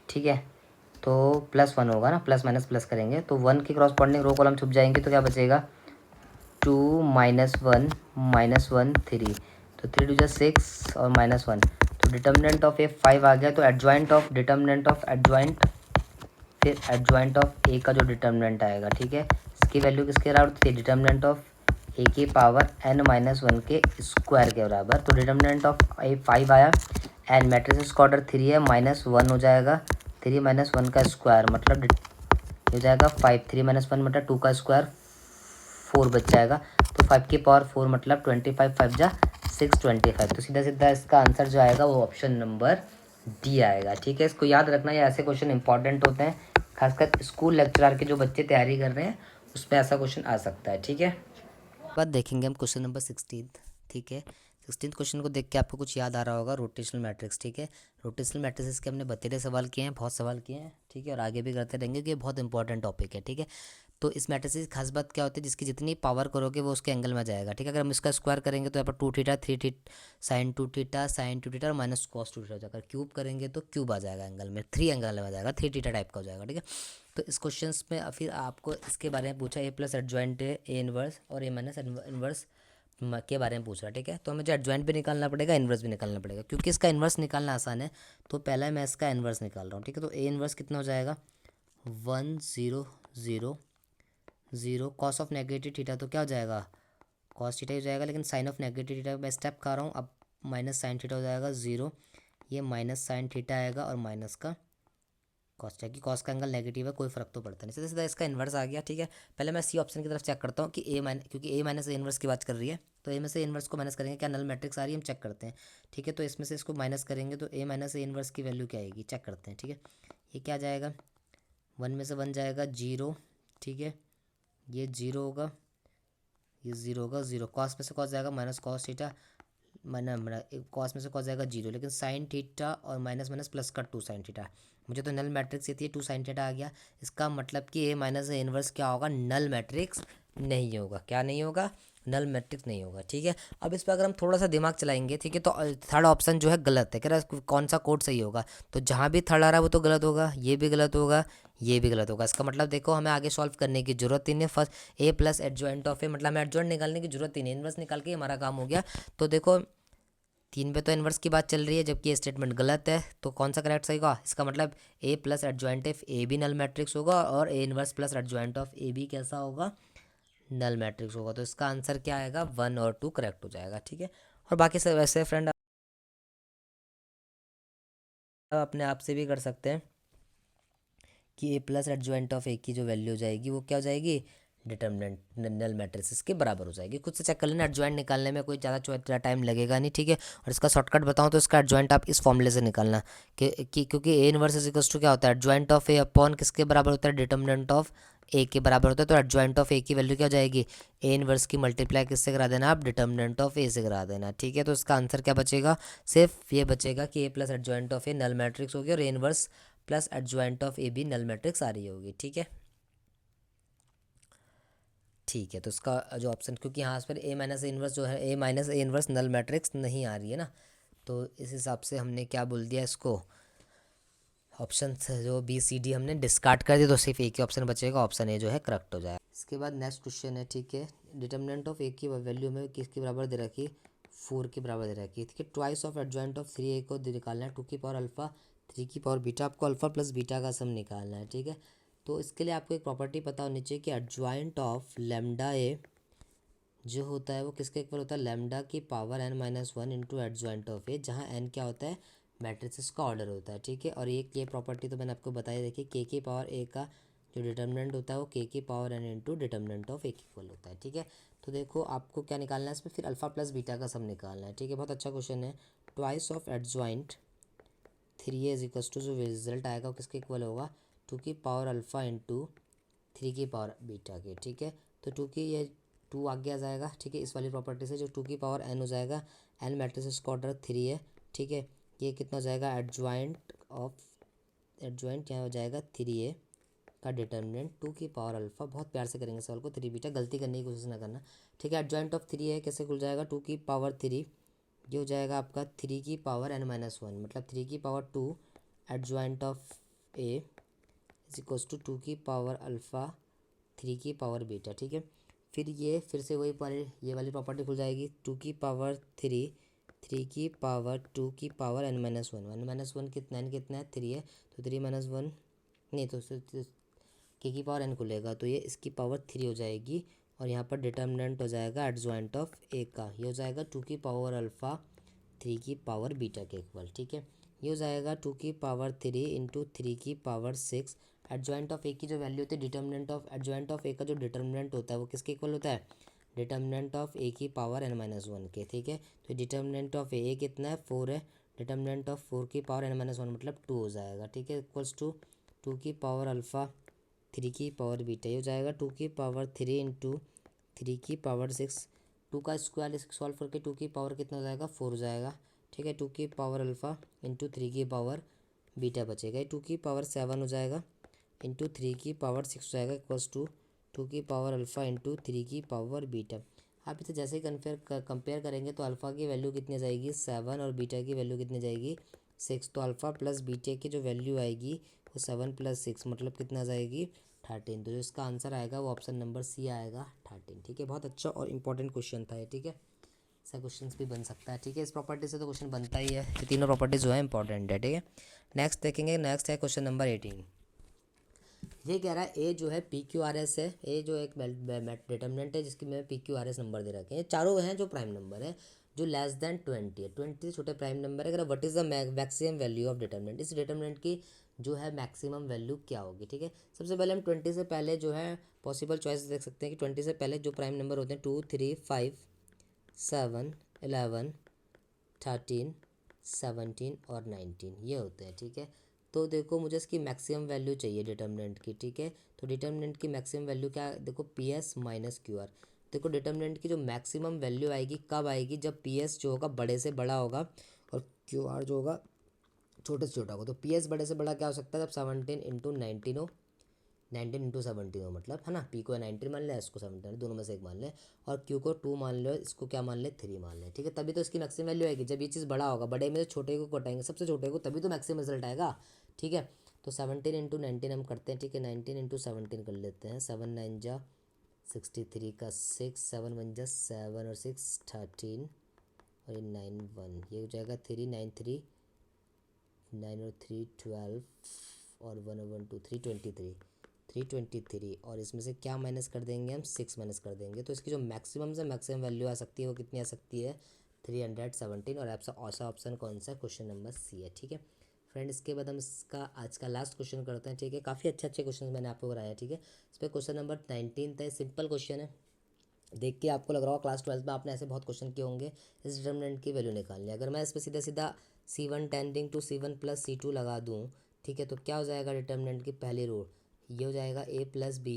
ठीक है, तो +1 होगा ना, प्लस माइनस प्लस करेंगे तो 1 की क्रॉसपोंडिंग रो कॉलम छुप जाएंगे, तो क्या बचेगा 2 -1 -1 3, तो 3 2 6 और -1। तो डिटर्मिनेंट ऑफ ए 5 आ गया, तो adjoint of determinant of adjoint, फिर एडजॉइंट ऑफ ए का जो डिटर्मिनेंट आएगा। ठीक है, इसकी वैल्यू किसके बराबर थी, डिटर्मिनेंट ऑफ ए की पावर n-1 के स्क्वायर के बराबर। तो डिटर्मिनेंट ऑफ ए 5 आया एंड मैट्रिक्स का ऑर्डर 3 है, -1 हो जाएगा, 3 - 1 का स्क्वायर मतलब हो जाएगा 5, 3 - 1 मतलब 2 का स्क्वायर 4 बच जाएगा। तो 5 की पावर 4 मतलब 25, 5 जा 625। तो सीधा सीधा इसका आंसर जो आएगा वो ऑप्शन नंबर डी आएगा। ठीक है, इसको याद रखना, ये ऐसे क्वेश्चन इंपॉर्टेंट होते हैं, खासकर स्कूल लेक्चरर के जो बच्चे तैयारी कर रहे हैं उसमें ऐसा क्वेश्चन आ सकता है। ठीक है, बाद देखेंगे हम क्वेश्चन नंबर 16। ठीक है, 16 क्वेश्चन को देख के आपको कुछ याद आ रहा होगा, रोटेशनल मैट्रिक्स। ठीक है, रोटेशनल मैट्रिक्स के हमने बतेरे सवाल किए हैं, बहुत सवाल किए हैं। ठीक है, और आगे भी करते रहेंगे क्योंकि ये बहुत इंपॉर्टेंट टॉपिक है। ठीक है, तो इस मैट्रिक्स की खास बात क्या होती है, जिसकी जितनी पावर करोगे वो उसके एंगल में जाएगा। ठीक है, अगर हम इसका स्क्वायर करेंगे तो यहाँ पर 2 theta 3 theta sine 2 theta sine 2 theta और माइनस कॉस 2 थीटा हो जाएगा। क्यूब करेंगे तो क्यूब आ जाएगा एंगल में, 3 एंगल में आ जाएगा, 3 थीटा टाइप का हो जाएगा। ठीक है, तो इस क्वेश्चन में फिर आपको इसके बारे में पूछा, ए प्लस एडजॉइंट ए इनवर्स और ए माइनस इनवर्स के बारे में पूछ रहा है। ठीक है, तो हमें जो एडजॉइंट भी निकालना पड़ेगा, इन्वर्स भी निकालना पड़ेगा। क्योंकि इसका इन्वर्स निकालना आसान है तो पहले मैं इसका इन्वर्स निकाल रहा हूँ। ठीक है, तो ए इन्वर्स कितना हो जाएगा 1 0 0 0 कॉस ऑफ नेगेटिव थीटा, तो क्या हो जाएगा कॉस थीटा हो जाएगा, लेकिन साइन ऑफ नेगेटिव थीटा मैं स्टेप कर रहा हूँ, अब माइनस साइन थीटा हो जाएगा 0, ये माइनस साइन थीटा आएगा और माइनस का कॉस, कि कॉस का एंगल नेगेटिव है, कोई फर्क तो पड़ता नहीं। सीधा सीधा इसका इन्वर्स आ गया, ठीक है। पहले मैं सी ऑप्शन की तरफ चेक करता हूँ कि ए माइनस, क्योंकि ए माइनस ए इन्वर्स की बात कर रही है, तो ए में से इन्वर्स को माइनस करेंगे, क्या नल मैट्रिक्स आ रही है, हम चेक करते हैं, ठीक है। तो इसमें से इसको माइनस करेंगे तो ए माइनस ए इन्वर्स की वैल्यू क्या आएगी, चेक करते हैं, ठीक है। ये क्या जाएगा, 1 में से 1 जाएगा 0, ठीक है, ये 0 होगा, ये 0 होगा, 0 कॉस में से कॉस जाएगा माइनस कॉस थीटा, माना कॉस में से कॉस जाएगा 0, लेकिन साइन थीटा और माइनस माइनस प्लस का 2 साइन थीटा, मुझे तो नल मैट्रिक्स ये थी, 2 साइन थीटा आ गया। इसका मतलब कि ए माइनस ए इन्वर्स क्या होगा, नल मैट्रिक्स नहीं होगा, क्या नहीं होगा, नल मैट्रिक्स नहीं होगा, ठीक है। अब इस पर अगर हम थोड़ा सा दिमाग चलाएंगे, ठीक है, तो थर्ड ऑप्शन जो है गलत है, कह रहा है कौन सा कोड सही होगा, तो जहाँ भी थर्ड आ रहा है वो तो गलत होगा, ये भी गलत होगा, ये भी गलत होगा। इसका मतलब देखो हमें आगे सॉल्व करने की जरूरत ही नहीं है। First A plus adjoint of A, मतलब हमें एडजॉइंट निकालने की जरूरत ही नहीं, इन्वर्स निकाल के हमारा काम हो गया। तो देखो 3 पे तो इन्वर्स की बात चल रही है, जबकि ये स्टेटमेंट गलत है, तो कौन सा करेक्ट सही होगा, इसका मतलब ए प्लस एडजॉइंट ऑफ ए भी नल मैट्रिक्स होगा, और A inverse plus adjoint of ए भी कैसा होगा, नल मैट्रिक्स होगा। तो इसका आंसर क्या आएगा, 1 और 2 करेक्ट हो जाएगा, ठीक है। और बाकी सब वैसे फ्रेंड अपने आप से भी कर सकते हैं कि ए प्लस एडजॉइंट ऑफ ए की जो वैल्यू हो जाएगी वो क्या हो जाएगी, डिटर्मिनेंट नल मैट्रिक्स के बराबर हो जाएगी। खुद से चेक कर लेना, एडजॉइंट निकालने में कोई ज़्यादा टाइम लगेगा नहीं, ठीक है। और इसका शॉर्टकट बताऊँ तो इसका एडजॉइंट आप इस फॉर्मूले से निकालना कि क्योंकि A inverse is equals to क्या होता है, एडजॉइंट ऑफ ए अपॉन किसके बराबर होता है, डिटर्मिनेंट ऑफ ए के बराबर होता है। तो एडजॉइंट ऑफ ए की वैल्यू क्या हो जाएगी, ए इनवर्स की मल्टीप्लाई किससे करा देना आप, डिटर्मिनेंट ऑफ ए से करा देना, ठीक है। तो इसका आंसर क्या बचेगा, सिर्फ ये बचेगा कि A plus adjoint of A null matrix होगी, और A inverse plus adjoint of A B null matrix आ रही होगी, ठीक है। ठीक है, तो इसका जो ऑप्शन, क्योंकि यहाँ पर ए माइनस ए इन्वर्स जो है, ए minus A inverse null matrix नहीं आ रही है ना, तो इस हिसाब से हमने क्या बोल दिया इसको, ऑप्शन जो बी सी डी हमने डिस्कार्ड कर दिया, तो सिर्फ एक ही ऑप्शन बचेगा, ऑप्शन ए जो है करेक्ट हो जाएगा। इसके बाद नेक्स्ट क्वेश्चन है, ठीक है, डिटर्मिनेंट ऑफ ए की वैल्यू में किसके बराबर दे रखी, 4 के बराबर दे रखी है, ठीक है। ट्वाइस ऑफ एडजॉइंट ऑफ 3 ए को निकालना है, 2 की पावर अल्फा 3 की पावर बीटा, आपको अल्फा प्लस बीटा का सम निकालना है, ठीक है। तो इसके लिए आपको एक प्रॉपर्टी पता होनी चाहिए कि एडजॉइंट ऑफ लेमडा ए जो होता है वो किसके इक्वल होता है, लैम्डा की power n minus 1 into adjoint of A, जहाँ n क्या होता है, मैट्रिसेस का ऑर्डर होता है, ठीक है। और ये प्रॉपर्टी तो मैंने आपको बताई, देखिए के की पावर ए का जो डिटर्मिनेंट होता है वो के की power n into determinant of A equal होता है, ठीक है। तो देखो आपको क्या निकालना है इसमें, फिर अल्फा प्लस बीटा का सम निकालना है, ठीक है। बहुत अच्छा क्वेश्चन है। Twice of adjoint 3 is equals to, जो रिजल्ट आएगा वो किसके इक्वल होगा, 2 की पावर अल्फा इंटू 3 की पावर बीटा के, ठीक है। तो 2 की ये 2 आगे आ जाएगा, ठीक है, इस वाली प्रॉपर्टी से, जो 2 की पावर n हो जाएगा, n मैट्रिसेस का ऑर्डर 3 है, ठीक है। ये कितना हो जाएगा, एडजॉइंट यहाँ हो जाएगा 3a का डिटर्मिनेंट 2 की पावर अल्फा, बहुत प्यार से करेंगे सवाल को, 3 बीटा, गलती करने की कोशिश ना करना, ठीक है। एडजॉइंट ऑफ 3 है, कैसे खुल जाएगा, 2 की पावर 3, ये हो जाएगा आपका 3 की पावर n माइनस 1, मतलब 3 की power 2 adjoint of A is equals to 2 की पावर अल्फ़ा 3 की पावर बीटा, ठीक है। फिर ये फिर से वही ये वाली प्रॉपर्टी खुल जाएगी, 2 की पावर 3 की पावर 2 की पावर n माइनस 1 कितना, n कितना है 3 है, तो 3 माइनस 1 नहीं, तो के की पावर n खुलेगा, तो ये इसकी पावर 3 हो जाएगी, और यहाँ पर डिटर्मिनेंट हो जाएगा एडजॉइंट ऑफ ए का, ये हो जाएगा 2 की पावर अल्फ़ा 3 की पावर बीटा के इक्वल, ठीक है। ये हो जाएगा 2 की पावर 3 इंटू 3 की पावर 6, एडजॉइंट ऑफ ए की जो वैल्यू होती है, डिटर्मिनेंट ऑफ एडजॉइंट ऑफ ए का जो डिटर्मिनेंट होता है वो किसके इक्वल होता है, डिटर्मिनेंट ऑफ ए की पावर n माइनस 1 के, ठीक है। तो डिटर्मिनेंट ऑफ ए कितना है, 4 है, डिटर्मिनेंट ऑफ 4 की पावर n माइनस 1 मतलब 2 हो जाएगा, ठीक है, इक्वल्स टू 2 की पावर अल्फ़ा 3 की पावर बीटा, ये हो जाएगा 2 की पावर 3 इंटू 3 की पावर 6, 2 का स्क्वायर सॉल्व करके 2 की पावर कितना हो जाएगा, 4 हो जाएगा, ठीक है। 2 की पावर अल्फ़ा इंटू 3 की पावर बीटा बचेगा, 2 की पावर 7 हो जाएगा, इंटू 3 की पावर 6 हो जाएगा, इक्वल्स टू 2 की पावर अल्फ़ा इंटू 3 की पावर बीटा। आप इसे जैसे ही कंपेयर करेंगे तो अल्फ़ा की वैल्यू कितनी जाएगी, 7, और बीटा की वैल्यू कितनी जाएगी, 6। तो अल्फ़ा प्लस बीटा की जो वैल्यू आएगी वो 7 प्लस 6 मतलब कितना जाएगी, 13। तो जो इसका आंसर आएगा वो ऑप्शन नंबर सी आएगा, 13, ठीक है। बहुत अच्छा और इंपॉर्टेंट क्वेश्चन था ये, ठीक है, ऐसा क्वेश्चन भी बन सकता है, ठीक है। इस प्रॉपर्टी से तो क्वेश्चन बनता ही है, ये तीनों प्रॉपर्टीज जो है इंपॉर्टेंट है, ठीक है। नेक्स्ट देखेंगे, नेक्स्ट है क्वेश्चन नंबर 18। ये कह रहा है ए जो है पी क्यू आर एस है, ए जो एक डिटर्मिनेंट है जिसकी में P Q R S number दे रखे हैं, चारों हैं जो प्राइम नंबर है, जो लेस देन 20 है, 20 से छोटे प्राइम नंबर है। अगर what is the maximum value of determinant, इस डिटर्मिनेंट की जो है मैक्सिमम वैल्यू क्या होगी। ठीक है, सबसे पहले हम 20 से पहले जो है पॉसिबल चॉइस देख सकते हैं कि 20 से पहले जो प्राइम नंबर होते हैं 2, 3, 5, 7, 11, 13, 17 और 19 ये होते हैं। ठीक है, तो देखो मुझे इसकी मैक्सिमम वैल्यू चाहिए डिटर्मिनेंट की। ठीक है, तो डिटर्मिनेंट की मैक्सिमम वैल्यू क्या है, देखो P S minus Q R. देखो डिटर्मिनेंट की जो मैक्सिमम वैल्यू आएगी कब आएगी, जब पी एस जो होगा बड़े से बड़ा होगा और क्यू आर जो होगा छोटे से छोटा होगा। तो पी एस बड़े से बड़ा क्या हो सकता है, जब 17 × 19 हो, 19 × 17 हो मतलब, है ना। पी को 19 मान लें, एस को 17, दोनों में से एक मान लें, और क्यू को 2 मान लो, इसको क्या मान लें, 3 मान लें। ठीक है, तभी तो इसकी मैक्सिमम वैल्यू आएगी जब ये चीज़ बड़ा होगा। बड़े में से छोटे को घटाएंगे, सबसे छोटे को, तभी तो मैक्सिमम रिजल्ट आएगा। ठीक है, तो 17 × 19 हम करते हैं। ठीक है, 19 × 17 कर लेते हैं। 7 9 जा 63 का 6, 7 1 जा 7 और 6 13 और ये 9 1, ये हो जाएगा 3 9 3 9 और 3 12 और 1 और 1 2 3 23 और इसमें से क्या माइनस कर देंगे हम, 6 माइनस कर देंगे। तो इसकी जो मैक्सिमम से मैक्सिमम वैल्यू आ सकती है वो कितनी आ सकती है, 317। और ऐसा ऑप्शन कौन सा, क्वेश्चन नंबर सी है। ठीक है फ्रेंड, इसके बाद हम इसका आज का लास्ट क्वेश्चन करते हैं। ठीक है, काफ़ी अच्छे अच्छे क्वेश्चन मैंने आपको कराया है। ठीक है, इस पर क्वेश्चन नंबर 19 है, सिंपल क्वेश्चन है। देख के आपको लग रहा होगा क्लास 12 में आपने ऐसे बहुत क्वेश्चन किए होंगे इस डिटर्मिनेंट की वैल्यू निकालनी है। अगर मैं इस पर सीधा सीधा C1 tending to C1 + C2 लगा दूँ, ठीक है, तो क्या हो जाएगा डिटर्मिनेंट की पहली रो, ये हो जाएगा A + B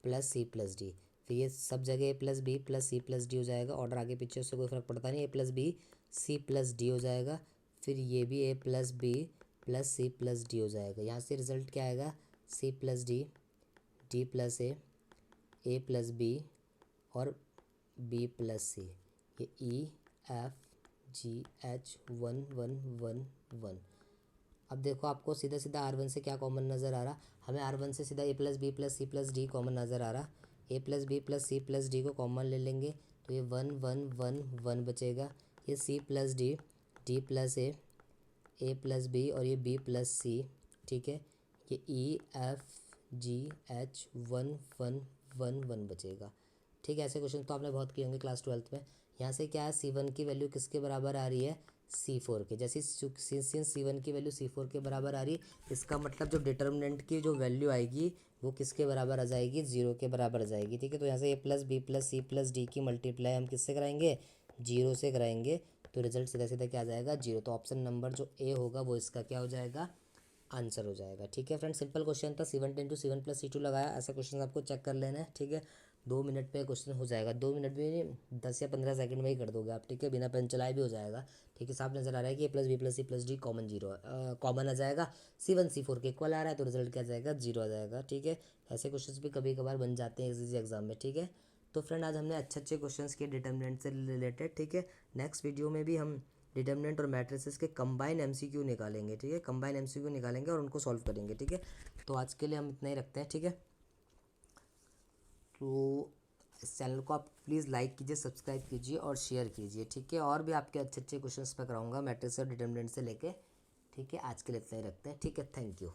+ C + D। फिर ये सब जगह A + B + C + D हो जाएगा, ऑर्डर आगे पीछे उससे कोई फ़र्क पड़ता नहीं, A + B C + D हो जाएगा। फिर ये भी A + B + C + D हो जाएगा। यहाँ से रिजल्ट क्या आएगा, C + D, D + A + B और B + C। ये E, F, G, H 1 1 1 1। अब देखो आपको सीधा सीधा R1 से क्या कॉमन नज़र आ रहा, हमें R1 से सीधा A + B + C + D common नज़र आ रहा। A + B + C + D को कॉमन ले लेंगे तो ये 1 1 1 1 बचेगा। ये C + D, D + A + B और ये B + C। ठीक है, ये E, F, G, H 1 1 1 बचेगा। ठीक है, ऐसे क्वेश्चन तो आपने बहुत किए होंगे क्लास 12 में। यहाँ से क्या है, C1 की वैल्यू किसके बराबर आ रही है, C4 के। जैसे C1 की वैल्यू C4 के बराबर आ रही, इसका मतलब जो डिटर्मिनेंट की जो वैल्यू आएगी वो किसके बराबर आ जाएगी, 0 के बराबर आ जाएगी। ठीक है, तो यहाँ से A + B + C + D की मल्टीप्लाई हम किससे कराएंगे, 0 से कराएंगे। तो रिजल्ट सीधा सीधा क्या आ जाएगा, 0। तो ऑप्शन नंबर जो ए होगा वो इसका क्या हो जाएगा, आंसर हो जाएगा। ठीक है फ्रेंड, सिंपल क्वेश्चन था, C1 × C1 + C2 लगाया। ऐसा क्वेश्चन आपको चेक कर लेना है। ठीक है, 2 मिनट पे क्वेश्चन हो जाएगा, 2 मिनट भी नहीं, 10 या 15 सेकंड में ही कर दोगे आप। ठीक है, बिना पेन चलाए भी हो जाएगा। ठीक है, साफ नजर आ रहा है कि A + B + C + D common 0 common आ जाएगा। C1 C4 के इक्वल आ रहा है तो रिजल्ट क्या आ जाएगा, 0 आ जाएगा। ठीक है, ऐसे क्वेश्चन भी कभी कभार बन जाते हैं इसी एग्जाम में। ठीक है, तो फ्रेंड आज हमने अच्छे अच्छे क्वेश्चन किए डिटर्मिनेंट से रिलेटेड। ठीक है, नेक्स्ट वीडियो में भी हम डिटर्मिनेंट और मैट्रिसेस के कंबाइन एमसीक्यू निकालेंगे। ठीक है, कंबाइन एमसीक्यू निकालेंगे और उनको सॉल्व करेंगे। ठीक है, तो आज के लिए हम इतना ही रखते हैं। ठीक है, तो इस चैनल को आप प्लीज़ लाइक कीजिए, सब्सक्राइब कीजिए और शेयर कीजिए। ठीक है, और भी आपके अच्छे अच्छे क्वेश्चंस मैं कराऊंगा मैट्रिक्स और डिटर्मिनेंट से लेके। ठीक है, आज के लिए इतना ही रखते हैं। ठीक है, थैंक यू।